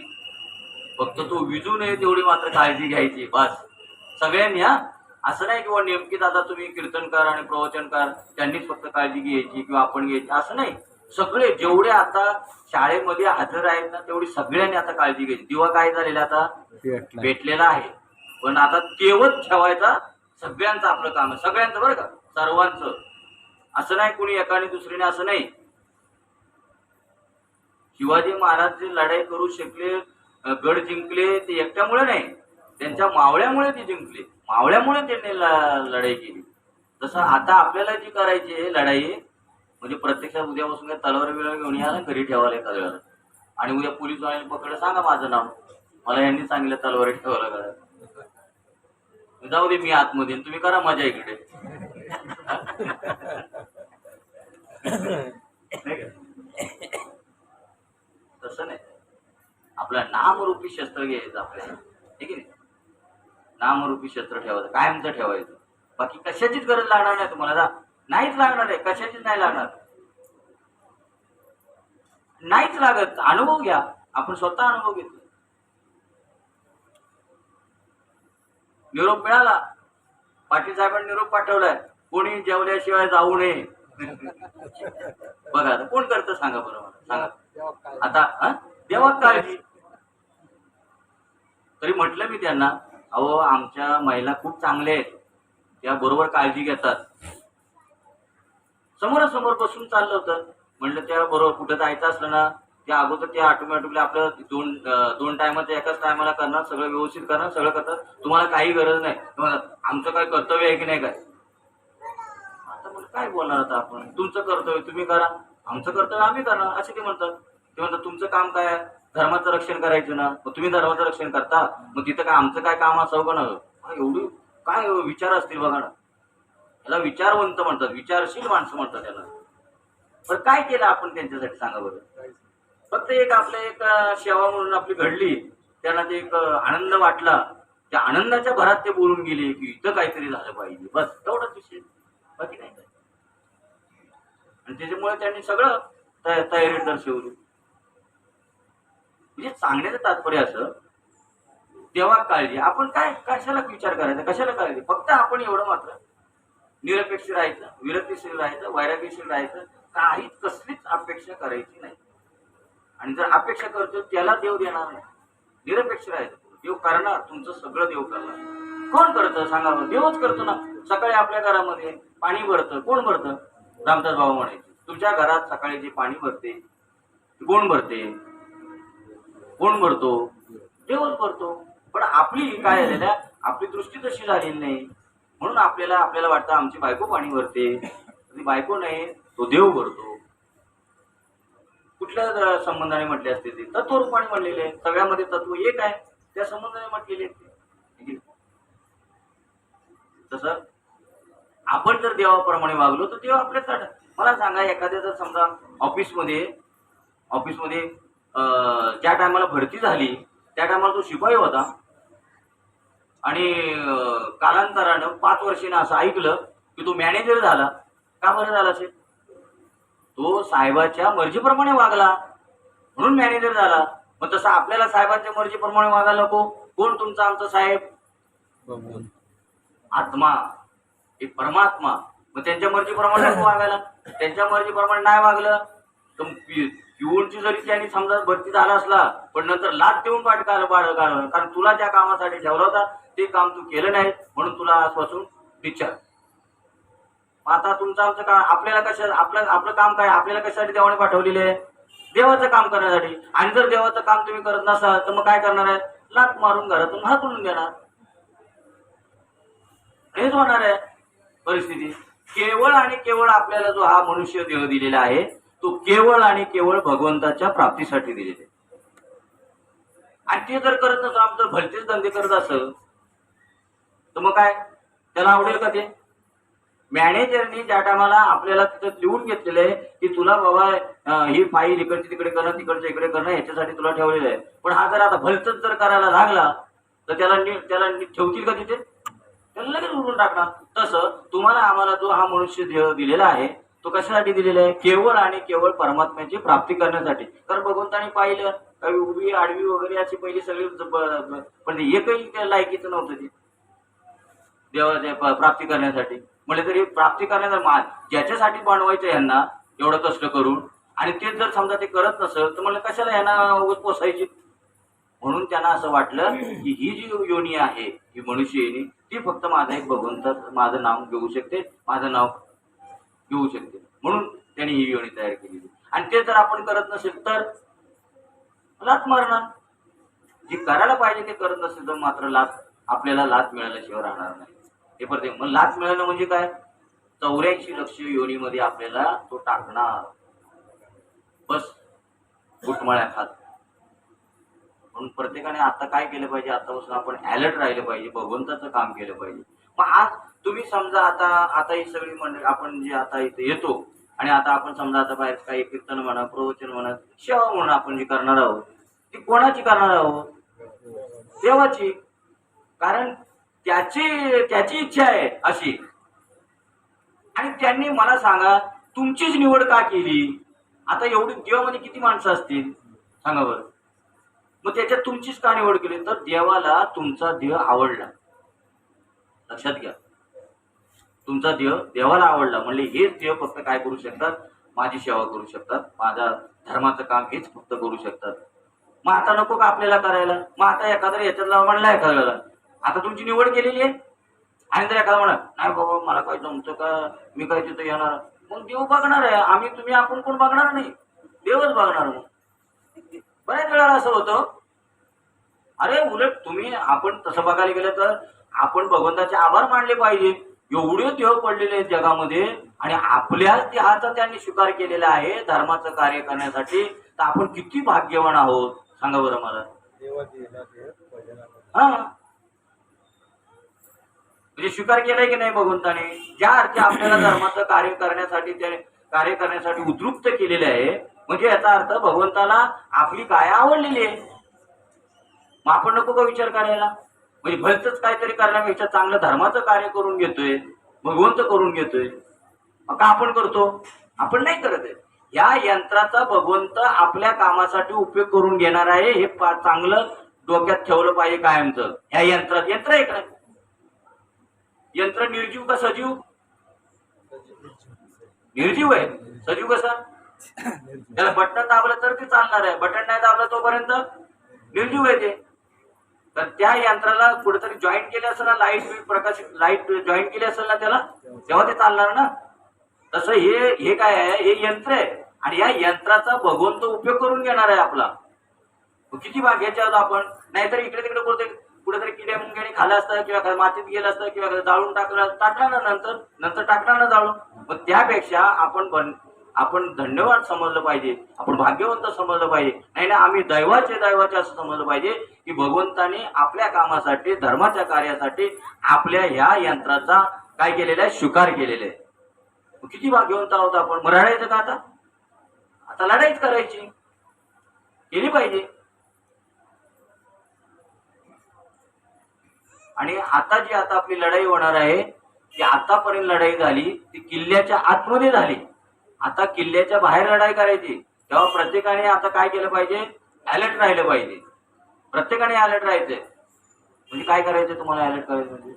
फक्त तो विजू नये तेवढी मात्र काळजी घ्यायची बस सगळ्यांनी. असं नाही किंवा नेमकीच आता तुम्ही कीर्तनकार आणि प्रवचनकार त्यांनीच फक्त काळजी घ्यायची किंवा आपण घ्यायची असं नाही. सगळे जेवढे आता शाळेमध्ये हजर आहेत ना तेवढी सगळ्यांनी आता काळजी घ्यायची. दिवा काय झालेला आता भेटलेला आहे, पण आता तेवढ ठेवायचा सगळ्यांचं आपलं काम आहे, सगळ्यांचं बरं का, सर्वांचं. असं नाही कुणी एकाने दुसरीने, असं नाही. शिवाजी महाराज जे लढाई करू शकले, गड जिंकले ते एकट्यामुळे नाही, त्यांच्या मावळ्यामुळे ती जिंकली, मावळ्यामुळे त्यांनी लढाई केली. तसं आता आपल्याला जी करायची आहे लढाई, म्हणजे प्रत्यक्षात उद्यापासून काय तलवार बिलवार घेऊन या ना, घरी ठेवायला एका वेळेला, आणि उद्या पोलीस वाल्याने पकडलं, सांगा माझं नाव, मला यांनी सांगितलं तलवारी ठेवायला करा. जाऊ दे मी आतमध्ये, तुम्ही करा मजा इकडे. नाही का? तसं नाही, आपलं नामरूपी शस्त्र घ्यायचं आपल्याला, ठीक आहे. नामरूपी शस्त्र ठेवायचं, कायमचं ठेवायचं. बाकी कशाचीच गरज लागणार नाही तुम्हाला, नाहीच लागणार आहे, कशाचीच नाही लागणार, नाहीच लागत. अनुभव घ्या, आपण स्वतः अनुभव घेतला. निरोप मिळाला, पाटील साहेबांनी निरोप पाठवलाय, कोणी जेवल्याशिवाय जाऊ नये. बघा आता कोण करतं सांगा बरं मला, सांगा आता. देवा काळजी. तरी म्हटलं मी त्यांना, अहो आमच्या महिला खूप चांगल्या आहेत, त्या बरोबर काळजी घेतात. समोरासमोर बसून चाललं होतं, म्हणलं त्या बरोबर कुठं जायचं असलं ना, त्या अगोदर त्या ऑटोमॅटिकली आपलं दोन टायमाचं एकाच टायमाला करणार, सगळं व्यवस्थित करणार, सगळं करतात, तुम्हाला काही गरज नाही. आमचं काय कर्तव्य आहे की नाही काय. आता मला काय बोलणार आता आपण, तुमचं कर्तव्य तुम्ही करा, आमचं कर्तव्य आम्ही करणार, असे ते म्हणतात. ते म्हणतात तुमचं काम काय आहे, धर्माचं रक्षण करायचं ना, मग तुम्ही धर्माचं रक्षण करता, मग तिथं काय आमचं काय काम असावं का ना. एवढी काय विचार असतील बघा ना, त्याला विचारवंत म्हणतात, विचारशील माणसं म्हणतात त्याला. पण काय केलं आपण त्यांच्यासाठी सांगा बरं. फक्त एक आपल्या एक सेवा म्हणून आपली घडली, त्यांना ते एक आनंद वाटला, त्या आनंदाच्या भरात ते बोलून गेले की इथं काहीतरी झालं पाहिजे, बस तेवढाच विषय, बाकी नाही काय. आणि त्याच्यामुळे त्यांनी सगळं तयारी दर्शवली. म्हणजे सांगण्याचं तात्पर्य असं, तेव्हा काळजी, आपण काय कशाला विचार करायचा, कशाला काळजी, फक्त आपण एवढं मात्र निरपेक्ष राहायचं, विरक्तीशील राहायचं, वैराग्यशील राहायचं, काहीच कसलीच अपेक्षा करायची नाही. आणि जर अपेक्षा करतो त्याला देव देणार नाही. निरपेक्ष राहायचं, देव करणार, तुमचं सगळं देव करणार. कोण करतं सांगा, देवच करतो ना. सकाळी आपल्या घरामध्ये पाणी भरतं, कोण भरतं, रामदास बाबा म्हणायचे, तुमच्या घरात सकाळी जे पाणी भरते कोण भरते, कोण भरतो, देवच भरतो. पण आपली काय झालेलं आहे, आपली दृष्टी तशी झालेली नाही, म्हणून आपल्याला वाटतं आमची बायको पाणी भरते. बायको नाही, तो देव भरतो. कुठल्या संबंधाने म्हटले असते ते, तत्वरूपाने म्हणलेले आहे, सगळ्यामध्ये तत्व एक आहे, त्या संबंधाने म्हटलेले आहेत. तसं आपण जर देवाप्रमाणे वागलो तर देव आपल्याकडे. मला सांगा, एखाद्या जर समजा ऑफिसमध्ये ज्या टायमाला भरती झाली त्या टायमाला तो शिपाई होता, आणि कालांतरानं 5 वर्षांनी असं ऐकलं की तो मॅनेजर झाला. का बरं झाला असेल, तो साहेबाच्या मर्जीप्रमाणे वागला म्हणून मॅनेजर झाला. मग तसं आपल्याला साहेबांच्या मर्जीप्रमाणे वागायला नको. कोण तुमचा आमचा साहेब, आत्मा, एक परमात्मा. मग त्यांच्या मर्जीप्रमाणे नको वागायला. त्यांच्या मर्जीप्रमाणे नाही वागलं तर पिऊनची जरी त्यांनी समजा भरती झाला असला, पण नंतर लाच देऊन काढलं, कारण तुला ज्या कामासाठी ठेवला होता ते काम तू केलं नाही म्हणून तुला आजपासून टीचर. आता तुमचं आमचं काम, आपल्याला कशा आपलं काम काय, आपल्याला कशासाठी देवाने पाठवलेले आहे, देवाचं काम करण्यासाठी. आणि जर देवाचं काम तुम्ही करत नसाल तर मग काय करणार आहे, लात मारून घरातून हाकलून देणार. हेच होणार आहे परिस्थिती. केवळ आणि केवळ आपल्याला जो हा मनुष्य देह दिलेला आहे तो केवळ आणि केवळ भगवंताच्या प्राप्तीसाठी दिलेला आहे. आणि ते जर करत नसं, आपण भलतेच धंदे करत असेल तर मग काय त्याला आवडेल का ते. मॅनेजरनी ज्या टायमाला आपल्याला तिथं लिहून घेतलेलं आहे की तुला बाबा ही फाईल इकडची तिकडे करणं, तिकडच्या इकडे करणं, ह्याच्यासाठी तुला ठेवलेलं आहे, पण हा जर आता भलतच जर करायला लागला तर त्याला ठेवतील का तिथे, त्याला लगेच उडून टाकणार. तसं तुम्हाला आम्हाला जो हा मनुष्य देह दिलेला आहे तो कशासाठी दिलेला आहे, केवळ आणि केवळ परमात्म्याची प्राप्ती करण्यासाठी. कारण भगवंताने पाहिलं काही उभी आडवी वगैरे अशी पहिली सगळी, पण एकही त्या लायकीचं नव्हतं ते देवाच्या प्राप्ती करण्यासाठी. म्हणजे तरी प्राप्ती करण्यासाठी ज्याच्यासाठी बनवायचं यांना एवढं कष्ट करून, आणि तेच जर समजा ते करत नसेल तर म्हणलं कशाला यांना पोसायची. म्हणून त्यांना असं वाटलं की ही जी योनी आहे, ही मनुष्य योनी, ती फक्त माझा एक भगवंत माझं नाव घेऊ शकते, माझं नाव घेऊ शकते, म्हणून त्यांनी ही योनी तयार केली. आणि ते जर आपण करत नसेल तर लात मारणार. जे करायला पाहिजे ते करत नसेल तर मात्र लात आपल्याला लाच मिळाल्याशिवाय राहणार नाही. हे प्रत्येक मग लाच मिळालं म्हणजे काय? 84 लक्ष योनीमध्ये आपल्याला तो टाकणार. बस गुटमाळ्या खात. म्हणून प्रत्येकाने आता काय केलं पाहिजे? आतापासून आपण अलर्ट राहिलं पाहिजे, भगवंताचं काम केलं पाहिजे. मग आज तुम्ही समजा आता ही सगळी मंडळी आपण जे आता इथे येतो आणि आता आपण समजा आता बाहेर काही कीर्तन म्हणा, प्रवचन म्हणा, सेवा म्हणून आपण जी करणार आहोत ती कोणाची करणार आहोत? देवाची. कारण त्याची इच्छा आहे अशी. आणि त्यांनी मला सांगा तुमचीच निवड का केली? आता एवढी देवामध्ये किती माणसं असतील सांगा बरं. मग त्याच्यात तुमचीच का निवड केली? तर देवाला तुमचा देह आवडला. लक्षात घ्या, तुमचा देह देवाला आवडला म्हणजे हेच देव फक्त काय करू शकतात? माझी सेवा करू शकतात, माझ्या धर्माचं काम हेच फक्त करू शकतात. मग आता नको का आपल्याला करायला? मग आता एखादा याच्यातला म्हणला एखाद्याला आता तुमची निवड केलेली आहे आणि जर एखादा म्हणा नाही बाबा मला काय जमतं का, मी काय तिथं येणार, मग देव बघणार आहे. आम्ही तुम्ही आपण कोण बघणार नाही, देवच बघणार. मग बऱ्याच वेळाला असं होतं. अरे उलट तुम्ही आपण तसं बघायला गेलं तर आपण भगवंताचे आभार मानले पाहिजे. एवढे देव पडलेले आहेत जगामध्ये आणि आपल्याच देहाचा त्यांनी स्वीकार केलेला आहे धर्माचं कार्य करण्यासाठी. तर आपण किती भाग्यवान आहोत सांगा बरं मला. हा म्हणजे स्वीकार केलाय की नाही भगवंताने? ज्या अर्थी आपल्याला धर्माचं कार्य करण्यासाठी उद्युक्त केलेले आहे म्हणजे याचा अर्थ भगवंताला आपली काय आवडलेली आहे. मग आपण नको का विचार करायला? म्हणजे भलतच काहीतरी करण्यापेक्षा चांगलं धर्माचं कार्य करून घेतोय, भगवंत करून घेतोय. मग का आपण करतो? आपण नाही करत आहे. या यंत्राचा भगवंत आपल्या कामासाठी उपयोग करून घेणार आहे हे चांगलं डोक्यात ठेवलं पाहिजे कायमचं. या यंत्र आहे का? यंत्र निर्जीव का सजीव? निर्जीव आहे. सजीव कसा? त्याला बटन दाबलं तर ते चालणार आहे, बटन नाही दाबलं तोपर्यंत निर्जीव आहे ते. तर त्या यंत्राला कुठेतरी जॉईंट केले असेल ना, लाईट जॉईंट केली असेल ना त्याला, तेव्हा ते चालणार ना. तसं हे काय आहे? हे यंत्र आहे आणि या यंत्राचा भगवंत उपयोग करून घेणार आहे आपला. किती भाग्याचे आहोत आपण. नाहीतर इकडे तिकडे कुठेतरी किड्या मुंग्याने खाल्लं असतं किंवा मातीत गेलं असतं किंवा जाळून टाकणार ना नंतर टाकणार ना जाळून. मग त्यापेक्षा आपण धन्यवाद समजलं पाहिजे, आपण भाग्यवंत समजलं पाहिजे. नाही ना आम्ही दैवाचे असं समजलं पाहिजे की भगवंताने आपल्या कामासाठी धर्माच्या कार्यासाठी आपल्या ह्या यंत्राचा काय केलेला आहे? स्वीकार केलेला आहे. किती भाग्यवंत आहोत आपण. मग रडायचं का? आता लढाईच करायची केली पाहिजे. आणि आता आपली लढाई होणार आहे ती आतापर्यंत लढाई झाली ती किल्ल्याच्या आतमध्ये झाली. आता किल्ल्याच्या बाहेर लढाई करायची. तेव्हा प्रत्येकाने आता काय केलं पाहिजे? अलर्ट राहिलं पाहिजे. प्रत्येकाने अलर्ट राहायचंय. म्हणजे काय करायचं तुम्हाला अलर्ट करायचं म्हणजे?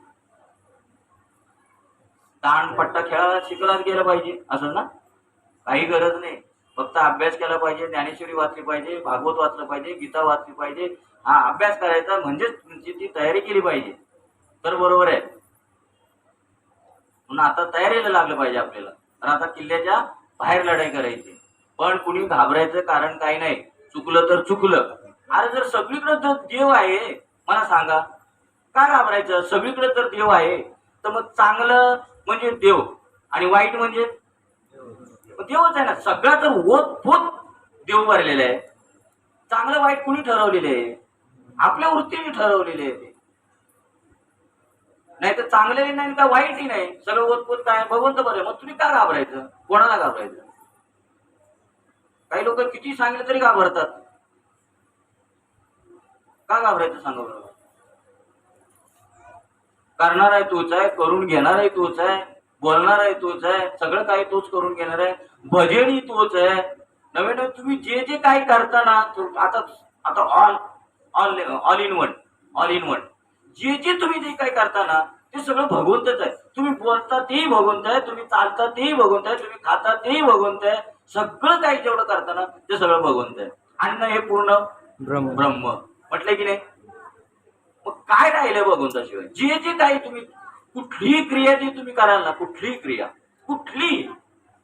दांडपट्टा खेळायला शिकलाच गेलं पाहिजे असं ना? काही गरज नाही. फक्त अभ्यास केला पाहिजे, ज्ञानेश्वरी वाचली पाहिजे, भागवत वाचलं पाहिजे, गीता वाचली पाहिजे. हा अभ्यास करायचा म्हणजेच तुमची ती तयारी केली पाहिजे. तर बरोबर आहे. म्हणून आता तयारीला लागलं पाहिजे आपल्याला. तर आता किल्ल्याच्या बाहेर लढाई करायची. पण कुणी घाबरायचं कारण काही नाही. चुकलं तर चुकलं. अरे जर सगळीकडे जर देव आहे मला सांगा का घाबरायचं? सगळीकडे जर देव आहे तर मग चांगलं म्हणजे देव आणि वाईट म्हणजे देवच आहे ना. सगळा तर ओतपोत देव भरलेला आहे. चांगलं वाईट कुणी ठरवलेलं आहे? आपल्या वृत्तीने ठरवलेले आहे. नाही तर चांगलंही नाही का वाईटही नाही, सगळं ओतपोत काय भगवंत बरं. मग तुम्ही का घाबरायचं? कोणाला घाबरायचं? काही लोक किती सांगितलं तरी घाबरतात. का घाबरायचं सांगा बरोबर. करणार आहे तोच आहे, करून घेणार आहे तोच आहे, बोलणार आहे तोच आहे, सगळं काही तोच करून घेणार आहे. भजनही तोच आहे. नवीन तुम्ही जे काही करता ना आता ऑल इन वन जे तुम्ही जे काही करता ना ते सगळं भगवंतच आहे. तुम्ही बोलता तेही भगवंत आहे, तुम्ही चालता तेही भगवंत आहे, तुम्ही खाता तेही भगवंत आहे. सगळं काही जेवढं करता ना ते सगळं भगवंत आहे. अन्न हे पूर्ण ब्रह्म म्हटलं की नाही. मग काय राहिलं भगवंताशिवाय? जे काही तुम्ही कुठलीही क्रिया जी तुम्ही कराल ना, कुठली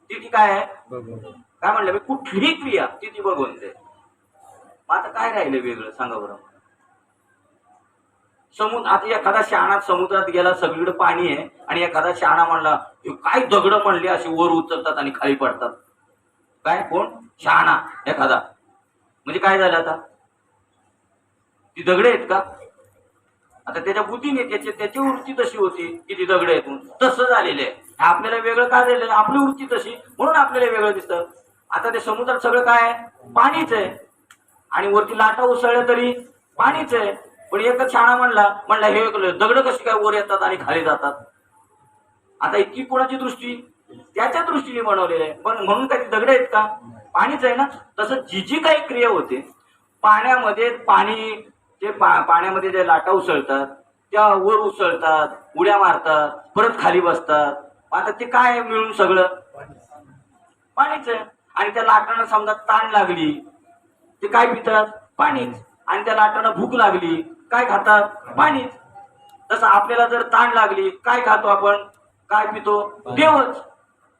ती काय आहे? काय म्हणलं मी? कुठलीही क्रिया ती भगवंत आहे. मग आता काय राहिलं वेगळं सांगा बरं. आता एखादा शहाणा समुद्रात गेला, सगळीकडे पाणी आहे, आणि एखादा शहाणा म्हणला काय दगड म्हणले अशी वर उचलतात आणि खाली पडतात. काय कोण शहाणा एखादा, म्हणजे काय झालं आता, ती दगड आहेत का? आता त्याच्या बुद्धीने त्याची वृत्ती तशी होती की ती दगड आहेत म्हणून तसं झालेलं आहे. आपल्याला वेगळं काय झालेलं, आपली वृत्ती तशी म्हणून आपल्याला वेगळं दिसतं. आता ते समुद्रात सगळं काय आहे, पाणीच आहे, आणि वरती लाटा उसळल्या तरी पाणीच आहे. पण एकच शहाणा म्हणला हे दगड कशी काय वर येतात आणि खाली जातात. आता इतकी कोणाची दृष्टी, त्याच्या दृष्टीने बनवलेली आहे. पण म्हणून काही दगड आहेत का, पाणीच आहे ना. तसं जी काही क्रिया होते पाण्यामध्ये, पाण्यामध्ये जे लाटा उसळतात त्या वर उसळतात, उड्या मारतात, परत खाली बसतात. आता ते काय मिळून सगळं पाणीच आहे. आणि त्या लाटांना समजा ताण लागली, ते काय पितात, पाणीच. आणि त्या लाटांना भूक लागली, काय खातात, पाणीच. तसं आपल्याला जर ताण लागली, काय खातो आपण, काय पितो, देवच.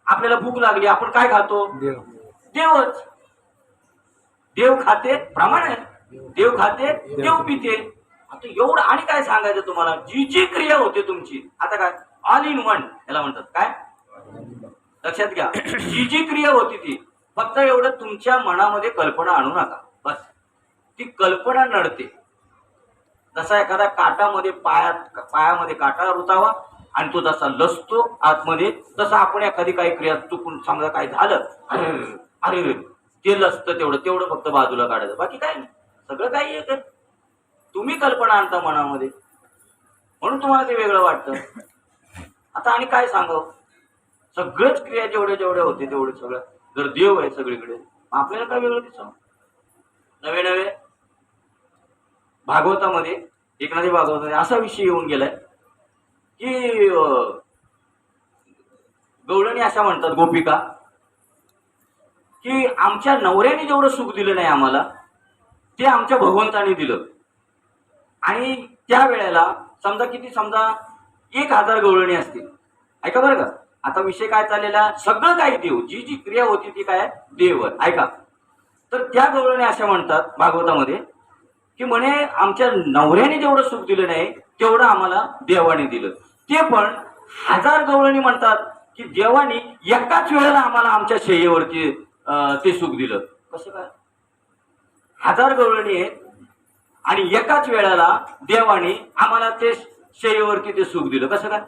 आपल्याला भूक लागली, आपण काय खातो, देवच. देव खाते प्रमाणे, देव खाते देव पिते. आता एवढं आणि काय सांगायचं तुम्हाला, जी क्रिया होते तुमची, आता काय ऑल इन वन याला म्हणतात. काय लक्षात घ्या, जी क्रिया होती ती फक्त एवढं तुमच्या मनामध्ये कल्पना आणू नका, बस. ती कल्पना नडते. जसा एखादा काटामध्ये पायामध्ये काटा रुतावा आणि तो जसा लसतो आतमध्ये, तसं आपण एखादी काही क्रिया चुकून समजा काय झालं, अरे ते लसतं तेवढं फक्त बाजूला काढायचं, बाकी काय नाही. सगळं काही येतं, तुम्ही कल्पना आणता मनामध्ये, म्हणून तुम्हाला ते वेगळं वाटतं. आता आणि काय सांगावं, सगळंच क्रिया जेवढ्या होते तेवढे सगळं जर देव आहे सगळीकडे, आपल्याला काय वेगळं दिसतं. नवे भागवतामध्ये, एकनाथी भागवतामध्ये असा विषय येऊन गेलाय की गवळणी अशा म्हणतात, गोपिका, की आमच्या नवऱ्याने जेवढं सुख दिलं नाही आम्हाला, ते आमच्या भगवंताने दिलं. आणि त्या वेळेला समजा 1000 गवळणी असतील. ऐका बरं का, आता विषय काय चाललेला, सगळं काही देव, जी क्रिया होती ती काय देव. ऐका, तर त्या गवळणी अशा म्हणतात भागवतामध्ये की म्हणे आमच्या नवऱ्याने जेवढं सुख दिलं नाही तेवढं आम्हाला देवाने दिलं. ते पण 1000 गवळणी म्हणतात की देवाने एकाच वेळेला आम्हाला आमच्या शय्येवरती ते सुख दिलं. कसं काय, 1000 गवळणी आहेत आणि एकाच वेळेला देवाने आम्हाला ते शय्येवरती ते सुख दिलं. कसं काय,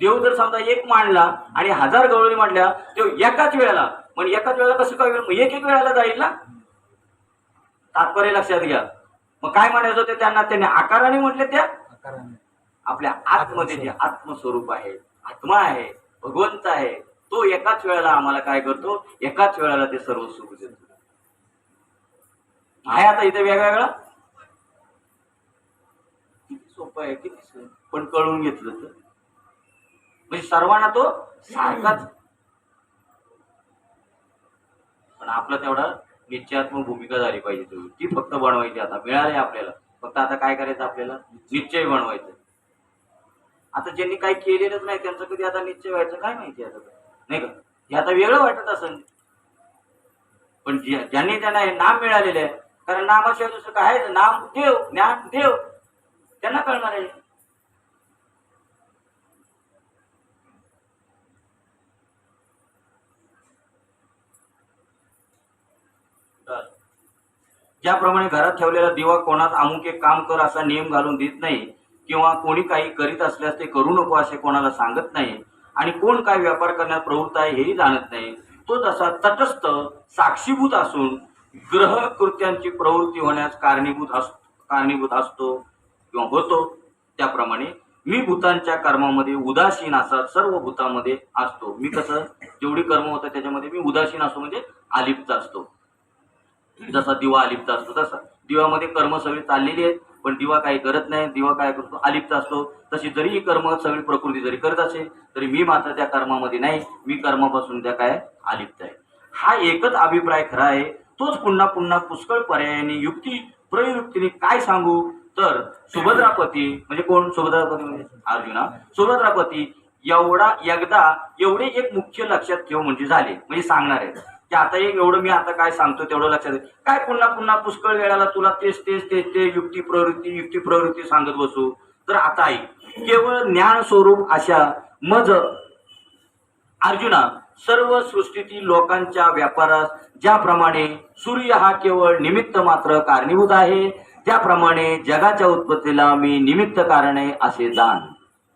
देव जर समजा एक मांडला आणि 1000 गवळणी मांडल्या, तेव्हा एकाच वेळेला, मग एकाच वेळेला कसं काय, एक वेळेला जाईल ना. तात्पर्य लक्षात घ्या. मग काय म्हणायचं होते त्यांना, त्यांनी आकाराने म्हटले, त्या आपल्या आतमध्ये जे आत्मस्वरूप आहे, आत्मा आहे, भगवंत आहे, तो एकाच वेळेला आम्हाला काय करतो, एकाच वेळेला ते सर्व सुख देतो. आहे आता इथे वेगवेगळा, किती सोपं आहे, किती, पण कळून घेतलं तर म्हणजे सर्वांना तो सारखाच. पण आपलं तेवढा निश्चयात्मक भूमिका झाली पाहिजे, ती फक्त बनवायची. आता मिळाले आपल्याला, फक्त आता काय करायचं, आपल्याला निश्चय बनवायचं. आता ज्यांनी काही केलेलंच नाही त्यांचं कधी आता निश्चय व्हायचं काय माहिती, आता नाही का, हे आता वेगळं वाटत असेल. पण ज्यांनी त्यांना हे नाम मिळालेलं आहे, कारण नामाशिवाय दुसरं काय आहे, नाम देव, ज्ञान देव, त्यांना कळणार आहे. ज्याप्रमाणे घरात ठेवलेला दिवा कोणात अमुक एक काम कर असा नियम घालून देत नाही, किंवा कोणी काही करीत असल्यास ते करू नको असे कोणाला सांगत नाही, आणि कोण काय व्यापार करण्यात प्रवृत्त आहे हेही जाणत नाही, तो जसा तटस्थ साक्षीभूत असून ग्रह कृत्यांची प्रवृत्ती होण्यास कारणीभूत असतो किंवा होतो, त्याप्रमाणे मी भूतांच्या कर्मामध्ये उदासीन असा सर्व भूतांमध्ये असतो. मी कसं, जेवढी कर्म होतं त्याच्यामध्ये मी उदासीन असतो, म्हणजे अलिप्त असतो. जसा दिवा अलिप्त असतो तसा दिव्यामध्ये कर्म सगळी चाललेली आहेत, पण दिवा काही करत नाही. दिवा काय करतो, अलिप्त असतो. तशी जरी ही कर्म सगळी प्रकृती जरी करत असेल तरी मी मात्र त्या कर्मामध्ये नाही, मी कर्मापासून त्या काय अलिप्त आहे. हा एकच अभिप्राय खरा आहे. तोच पुन्हा पुन्हा पुष्कळ पर्यायाने युक्ती प्रयुक्तीने काय सांगू तर सुभद्रापती म्हणजे कोण, सुभद्रापती म्हणजे अर्जुना, सुभद्रापती एवढे एक मुख्य लक्षात ठेव म्हणजे झाले, म्हणजे सांगणार आहे की आता एक एवढं मी आता काय सांगतो तेवढं लक्षात काय पुन्हा पुन्हा पुष्कळ वेळाला तुला तेच युक्ती प्रवृत्ती सांगत बसू, तर आता ऐक, केवळ ज्ञान स्वरूप अशा मज अर्जुना, सर्व सृष्टीतील लोकांच्या व्यापारास ज्याप्रमाणे सूर्य हा केवळ निमित्त मात्र कारणीभूत आहे, त्याप्रमाणे जगाच्या उत्पत्तीला मी निमित्त कारण आहे असे जाण.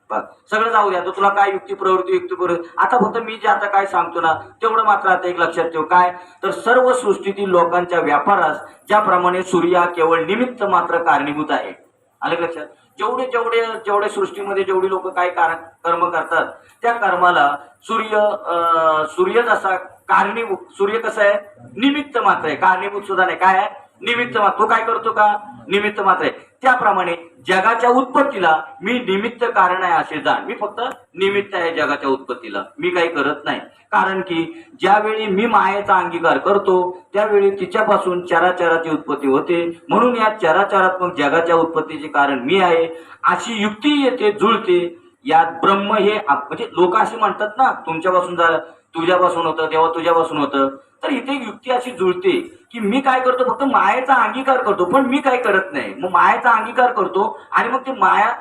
बघ, सगळं जाऊ द्या, तर तुला काय युक्ती प्रवृत्ती, आता फक्त मी जे आता काय सांगतो ना तेवढं मात्र आता एक लक्षात ठेव. काय तर सर्व सृष्टीतील लोकांच्या व्यापारास ज्याप्रमाणे सूर्य हा केवळ निमित्त मात्र कारणीभूत आहे. आलं लक्षात? जेवढे जेवढे जेवढे सृष्टीमध्ये जेवढी लोक काय कर्म करतात त्या कर्माला सूर्य जसा कारणीभूत, सूर्य कसा आहे निमित्त मात्र आहे, कारणीभूत सुद्धा नाही. काय आहे निमित्त मात्र. तो काय करतो का निमित्त मात्र आहे. त्याप्रमाणे जगाच्या उत्पत्तीला मी निमित्त कारण आहे असे जाण. मी फक्त निमित्त आहे जगाच्या उत्पत्तीला, मी काही करत नाही. कारण की ज्यावेळी मी मायेचा अंगीकार करतो त्यावेळी तिच्यापासून चराचराची उत्पत्ती होते, म्हणून या चराचरात्मक जगाच्या उत्पत्तीचे कारण मी आहे अशी युक्ती येते, जुळते. यात ब्रह्म हे म्हणजे लोक असे म्हणतात ना, तुमच्यापासून झालं, तुझ्यापासून होतं तेव्हा तुझ्यापासून होतं. तर इथे युक्ती अशी जुळते की मी काय करतो फक्त मायेचा अंगीकार करतो, पण मी काय करत नाही. मग मायेचा अंगीकार करतो आणि मग ते माया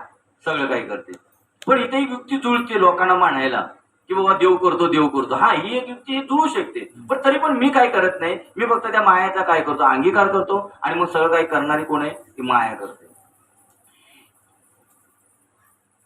सगळं काही करते. पण इथे एक युक्ती जुळते लोकांना म्हणायला की बाबा देव करतो. हा, ही एक युक्ती जुळू शकते, पण तरी पण मी काय करत नाही. मी फक्त त्या मायाचा काय करतो अंगीकार करतो आणि मग सगळं काही करणारी कोण आहे ती माया करते.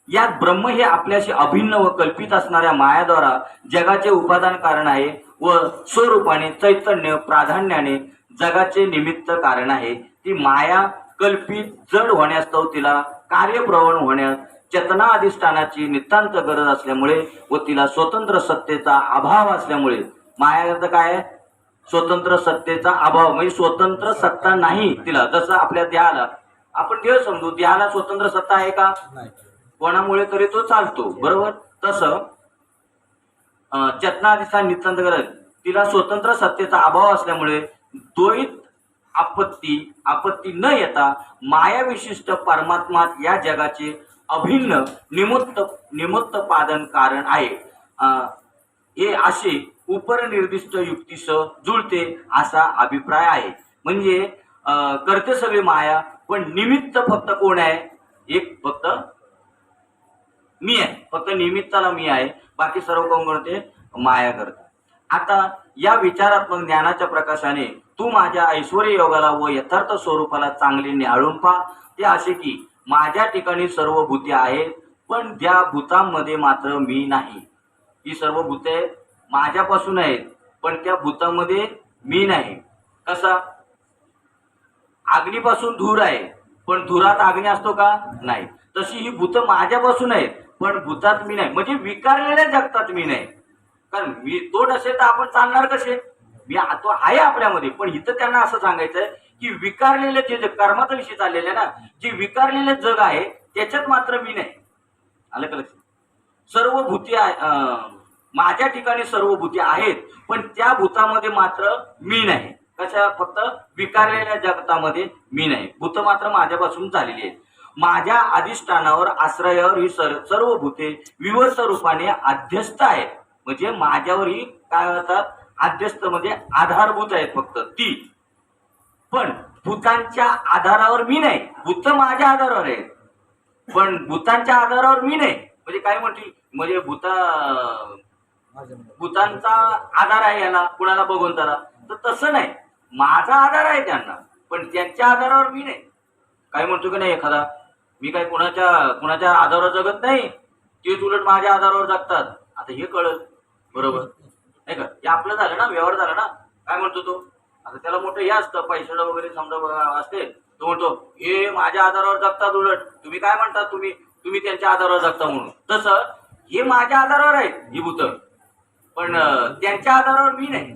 यात ब्रह्म हे आपल्याशी अभिन्न व कल्पित असणाऱ्या मायाद्वारा जगाचे उपादान कारण आहे व स्वरूपाने चैतन्य प्राधान्याने जगाचे निमित्त कारण आहे. ती माया कल्पित जड होण्यास्तव तिला कार्यप्रवण होण्यास चेतना अधिष्ठानाची नितांत गरज असल्यामुळे व तिला स्वतंत्र सत्तेचा अभाव असल्यामुळे, माया अर्थ काय आहे स्वतंत्र सत्तेचा अभाव, म्हणजे स्वतंत्र सत्ता नाही तिला. जसं आपल्या देहाला आपण देह समजू, देहाला स्वतंत्र सत्ता आहे का कोणामुळे तरी तो चालतो, बरोबर. तसं चेतनाधिष्ठान नितांत गरज, तिला स्वतंत्र सत्तेचा अभाव असल्यामुळे द्वैत आपत्ती न येता माया विशिष्ट परमात्मा या जगाचे अभिन्न निमित्तपादन कारण आहे. हे असे उपरनिर्दिष्ट युक्तीसह जुळते असा अभिप्राय आहे. म्हणजे करते सगळे माया, पण निमित्त फक्त कोण आहे, एक फक्त मी आहे. फक्त निमित्ताला मी आहे, बाकी सर्व कोण करते माया करते. आता या विचारात्मक ज्ञानाच्या प्रकाशाने तू माझ्या ऐश्वर्य योगाला व यथार्थ स्वरूपाला चांगले न्याहाळून पहा. ते असे की माझ्या ठिकाणी सर्व भूते आहेत, पण त्या भूतांमध्ये मात्र मी नाही. ही सर्व भूते माझ्यापासून आहेत, पण त्या भूतांमध्ये मी नाही. कसा अग्नीपासून धूर आहे, पण धुरात अग्नी असतो का नाही. तशी ही भूत माझ्यापासून आहेत, पण भूतात मी नाही. म्हणजे विकारलेल्या जगतात मी नाही. कारण मी तो नसेल तर आपण चालणार कसे. मी तो आहे आपल्यामध्ये, पण इथं त्यांना असं सांगायचंय की विकारलेले जे कर्माचा विषय चाललेला आहे ना, जे विकारलेले जग आहे त्याच्यात मात्र मी नाही. आलं का लक्षात? सर्व भूते माझ्या ठिकाणी सर्व भूते आहेत, पण त्या भूतामध्ये मात्र मी नाही. कशा फक्त विकारलेल्या जगतामध्ये मी नाही. भूत मात्र माझ्यापासून झालेली आहेत. माझ्या अधिष्ठानावर आश्रयावर ही सर्व भूते विवर्त रूपाने अध्यस्त आहेत. म्हणजे माझ्यावर ही काय होतात अध्यस्त, म्हणजे आधारभूत आहेत फक्त ती. पण भूतांच्या आधारावर मी नाही. भूत माझ्या आधारावर आहेत, पण भूतांच्या आधारावर मी नाही. म्हणजे काय म्हणते, म्हणजे भूतांचा आधार आहे यांना, कुणाला भगवंताला, तर तसं नाही. माझा आधार आहे त्यांना, पण त्यांच्या आधारावर मी नाही. काय म्हणतो की नाही एखादा, मी काय कुणाच्या आधारावर जगत नाही, तेच उलट माझ्या आधारावर जगतात. आता हे कळलं बरोबर नाही का. हे आपलं झालं ना, व्यवहार झाला ना. काय म्हणतो तो, आता त्याला मोठं हे असतं पैशाला वगैरे समजा असते, तो म्हणतो हे माझ्या आधारावर जगतात, उलट तुम्ही काय म्हणता, तुम्ही त्यांच्या आधारावर जगता म्हणून. तसं हे माझ्या आधारावर आहेत ही भूत, पण त्यांच्या आधारावर मी नाही.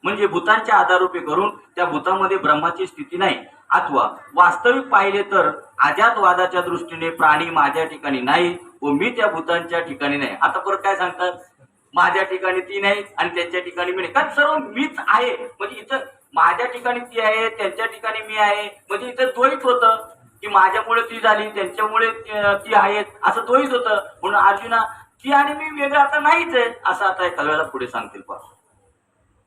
म्हणजे भूतांच्या आधाररूपी करून त्या भूतामध्ये ब्रह्माची स्थिती नाही. अथवा वास्तविक पाहिले तर अजातवादाच्या दृष्टीने प्राणी माझ्या ठिकाणी नाही व मी त्या भूतांच्या ठिकाणी नाही. आता परत काय सांगतात, माझ्या ठिकाणी ती नाही आणि त्यांच्या ठिकाणी मी नाही. कारण सर्व मीच आहे. म्हणजे इथं माझ्या ठिकाणी ती आहे, त्यांच्या ठिकाणी मी आहे. म्हणजे इथं द्वैत होतं की माझ्यामुळे ती झाली, त्यांच्यामुळे ती आहेत, असं द्वैत होतं. म्हणून अर्जुना ती आणि मी वेगळं आता नाहीच आहे, असं आता एका वेळेला पुढे सांगतील पहा.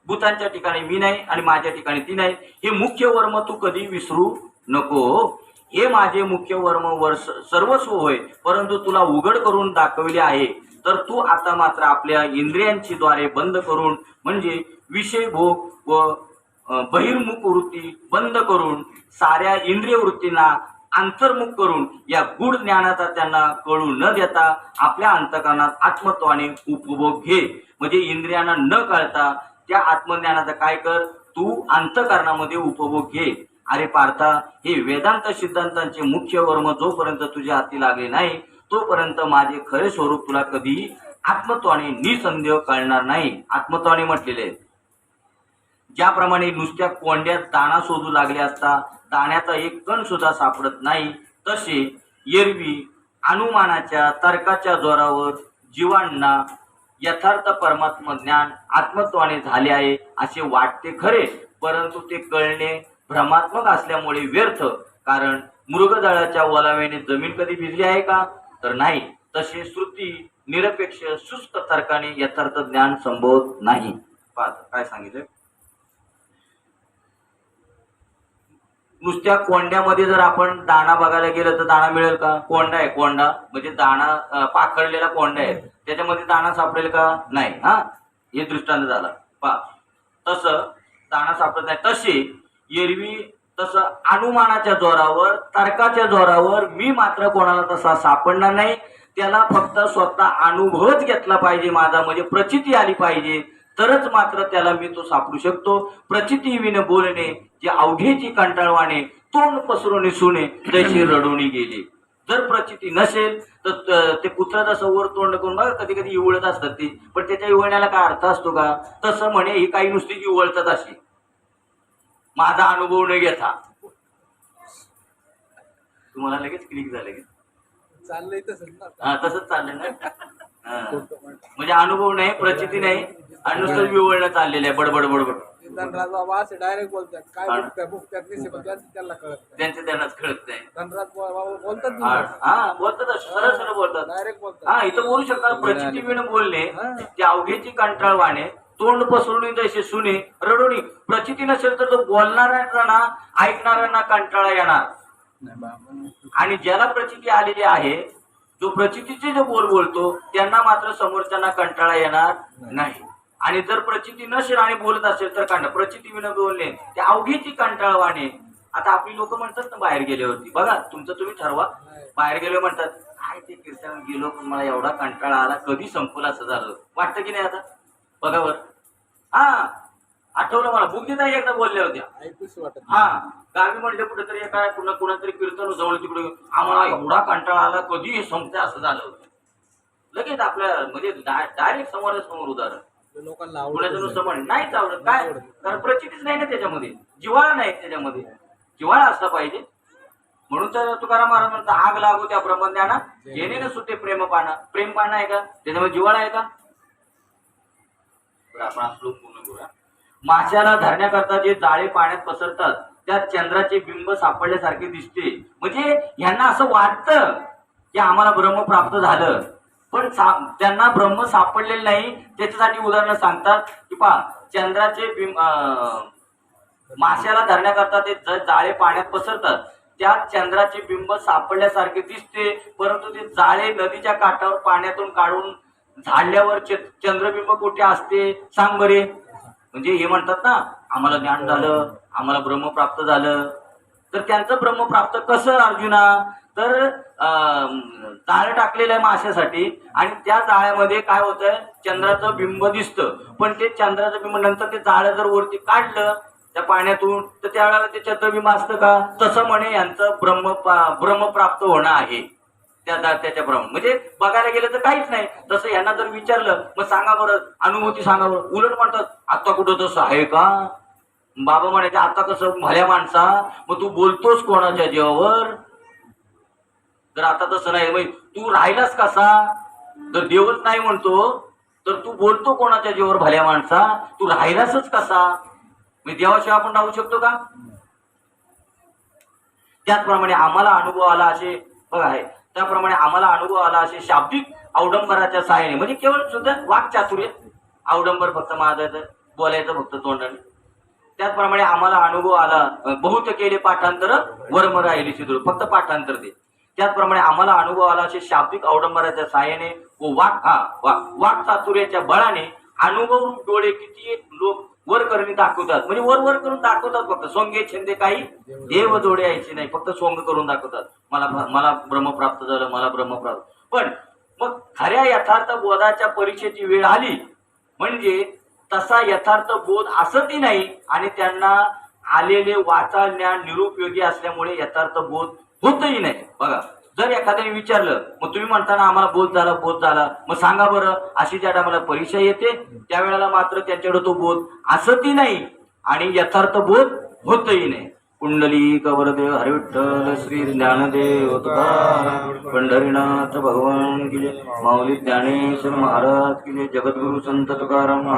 भूतांच्या ठिकाणी मी नाही आणि माझ्या ठिकाणी ती नाही, हे मुख्य वर्म तू कधी विसरू नको. हे माझे मुख्य सर्वस्व होय, परंतु तुला उघड करून दाखविले आहे. तर तू आता मात्र आपल्या इंद्रियांची द्वारे बंद करून, म्हणजे विषय भोग व बहिर्मुख वृत्ती बंद करून, साऱ्या इंद्रिय वृत्तींना अंतर्मुख करून या गूढ ज्ञानाचा त्यांना कळू न देता आपल्या अंतकरणात आत्मत्वाने उपभोग घे. म्हणजे इंद्रियांना न कळता त्या आत्मज्ञानाचा काय कर, तू अंतकरणामध्ये उपभोग घे. अरे पार्था, हे वेदांत सिद्धांतांचे मुख्य वर्म जोपर्यंत तुझ्या हाती लागले नाही तोपर्यंत माझे खरे स्वरूप तुला कधीही आत्मत्वाने निसंदेह कळणार नाही. आत्मत्वाने म्हटलेले, ज्याप्रमाणे नुसत्या कोंड्यात दाणा शोधू लागले असता दाण्याचा एक कण सुद्धा सापडत नाही, तसे एरवी अनुमानाच्या तर्काच्या जोरावर जीवांना यथार्थ परमात्म ज्ञान आत्मत्वाने झाले आहे असे वाटते खरे, परंतु ते कळणे भ्रमात्मक असल्यामुळे व्यर्थ. कारण मृगजळाच्या ओलाव्याने जमीन कधी भिजली आहे का? तर नाही. तसे श्रुती निरपेक्ष शुष्क तर्काने यथार्थ ज्ञान संभवत नाही. काय सांगितलं? नुसत्या कोंड्यामध्ये जर आपण दाणा बघायला गेलं तर दाणा मिळेल का? कोंडा आहे, कोंडा म्हणजे दाणा पाखडलेला कोंडा आहे, त्याच्यामध्ये दाणा सापडेल का? नाही. हे दृष्टांत झाला. तसं दाणा सापडत नाही. तसे एरवी तसं अनुमानाच्या जोरावर तर्काच्या जोरावर मी मात्र कोणाला तसा सापडणार नाही. त्याला फक्त स्वतः अनुभवच घेतला पाहिजे माझा, म्हणजे प्रचिती आली पाहिजे, तरच मात्र त्याला मी तो सापडू शकतो. प्रचिती विन बोलणे जे अवघेची कंटाळवाने तोंड पसरून सुने तशी रडवणी गेली. जर प्रचिती नसेल तर ते कुत्रा जसं वर तोंड करून बघा कधी कधी इवळत असतात ते, पण त्याच्या इवळण्याला काय अर्थ असतो का? तसं म्हणे ही काही नुसती इवळतात अशी, माझा अनुभव न घेता. तुम्हाला लगेच क्लिक झालं की चाललंय तसंच चाललंय ना. म्हणजे अनुभव नाही, प्रचिती नाही, आणि नुसतं विवळणं चाललेलं आहे, बडबड बडबड. धनराज बाबा असे डायरेक्ट बोलतात, काय बुकतात त्यांना कळत त्यांचं त्यांनाच कळत नाही. धनराज बाबा बोलतात बोलतात, सरळ सरळ बोलतात. डायरेक्ट बोलतात. इथं बोलू शकतात. प्रचिती विण बोलणे ते अवघेची कंटाळवाणे तोंड पसरून जसे सुने रडोणी. प्रचिती नसेल तर तो बोलणाऱ्यांना ऐकणाऱ्यांना कंटाळा येणार, आणि ज्याला प्रचिती आलेली आहे, जो प्रचितीचे जो बोलतो त्यांना मात्र समोरच्यांना कंटाळा येणार नाही. आणि जर प्रचिती नसेल आणि बोलत असेल तर कंटाळा. प्रचिती विन बोलणे ते अवघेची कंटाळवाणे. आता आपली लोक म्हणतात ना बाहेर गेल्यावरती, बघा तुमचं तुम्ही ठरवा, बाहेर गेले म्हणतात काय ते कीर्तन गेलो पण मला एवढा कंटाळा आला, कधी संपलं असं झालं वाटतं की नाही? आता बघा बर, आठवलं मला, बुद्धीत एकदा बोलल्या होत्या. ऐकूच वाटत. गावी म्हणले कुठेतरी काय कुणातरी कीर्तन जवळ तिकडे, आम्हाला एवढा कंटाळा आला कधी हे संपते असं झालं होतं. लगेच आपल्या म्हणजे डायरेक्ट समोर उदाहरण. लोकांना कुणाचं नुसतं म्हण नाहीच आवडत. काय? कारण प्रचितीच नाही ना त्याच्यामध्ये, जिव्हाळा नाही त्याच्यामध्ये. जिव्हाळा असला पाहिजे. म्हणून तर तुकाराम महाराज म्हणतात, आग लागू त्या ब्रह्मज्ञाना जेणे न सुटे प्रेम पाना. प्रेम पाना आहे का? त्याच्यामध्ये जिव्हाळा आहे का? आपण हा श्लोक पूर्ण करूया. माशाला धरण्याकरता जे जाळे पाण्यात पसरतात त्यात चंद्राचे बिंब सापडल्यासारखे दिसते. म्हणजे यांना असं वाटतं की आम्हाला ब्रह्म प्राप्त झालं, पण त्यांना ब्रह्म सापडलेलं नाही. त्याच्यासाठी उदाहरणं सांगतात की पहा, चंद्राचे बिंब माशाला धरण्याकरता ते जाळे पाण्यात पसरतात, त्यात चंद्राचे बिंब सापडल्यासारखे दिसते, परंतु ते जाळे नदीच्या काठावर पाण्यातून काढून झाडल्यावर चंद्रबिंब कुठे असते सांग बरे. म्हणजे हे म्हणतात ना आम्हाला ज्ञान झालं, आम्हाला ब्रह्म प्राप्त झालं. तर त्यांचं ब्रह्म प्राप्त कसं अर्जुना? तर जाळं टाकलेलं आहे माशासाठी, आणि त्या जाळ्यामध्ये काय होतंय, चंद्राचं बिंब दिसतं, पण ते चंद्राचं बिंब नंतर ते जाळं जर वरती काढलं त्या पाण्यातून तर त्यावेळेला ते चंद्रबिंब असतं का? तसं म्हणे यांचं ब्रह्म प्राप्त होणं आहे त्याच्याप्रमाणे. म्हणजे बघायला गेलं तर काहीच नाही. तसं यांना जर विचारलं मग सांगा बरं, अनुभूती सांगा बरं, उलट म्हणतात आता कुठं तसं आहे का? बाबा म्हणायचे आता कसं भल्या माणसा, मग तू बोलतोस कोणाच्या जीवावर? तर आता तसं नाही. मग तू राहिलास कसा? जर देवच नाही म्हणतो तर तू बोलतो कोणाच्या जीवावर भल्या माणसा? तू राहिलासच कसा? मग देवाशिवाय आपण राहू शकतो का? त्याचप्रमाणे आम्हाला अनुभव आला असे बघा आहे, त्याप्रमाणे आम्हाला अनुभव आला असे शाब्दिक अवडंबराच्या सहाय्याने, म्हणजे केवळ सुद्धा वाक्चातुर्य, अवडंबर फक्त माझं बोलायचं फक्त तोंडाने, त्याचप्रमाणे आम्हाला अनुभव आला बहुत केले पाठांतर वर्म राहिली शिदूर, फक्त पाठांतर दे. त्याचप्रमाणे आम्हाला अनुभव आला असे शाब्दिक अवडंबराच्या साहाय्याने व वाक चातुर्याच्या बळाने अनुभव रूप डोळे किती लोक वर करणे दाखवतात. म्हणजे वर वर करून दाखवतात, फक्त सोंगे छंदे काही देव जोडे यायचे नाही, फक्त सोंग करून दाखवतात. मला ब्रह्म प्राप्त झालं, मला ब्रह्म प्राप्त. पण मग खऱ्या यथार्थ बोधाच्या परीक्षेची वेळ आली म्हणजे तसा यथार्थ बोध असतही नाही आणि त्यांना आलेले वाचा ज्ञान निरुपयोगी असल्यामुळे यथार्थ बोध होतही नाही. बघा, जर एखाद्याने विचारलं मग तुम्ही म्हणताना आम्हाला बोध झाला, मग सांगा बरं अशी ज्या टायमाला परीक्षा येते त्यावेळेला मात्र त्यांच्याकडे तो बोध असतही नाही आणि यथार्थ बोध होतही नाही. कुंडली कवरदेव हरिविठ्ठल श्री ज्ञानदेव तुकाराम पंढरीनाथ भगवान की जय. माऊली ज्ञानेश्वर महाराज की जय. जगद्गुरु संत तुकाराम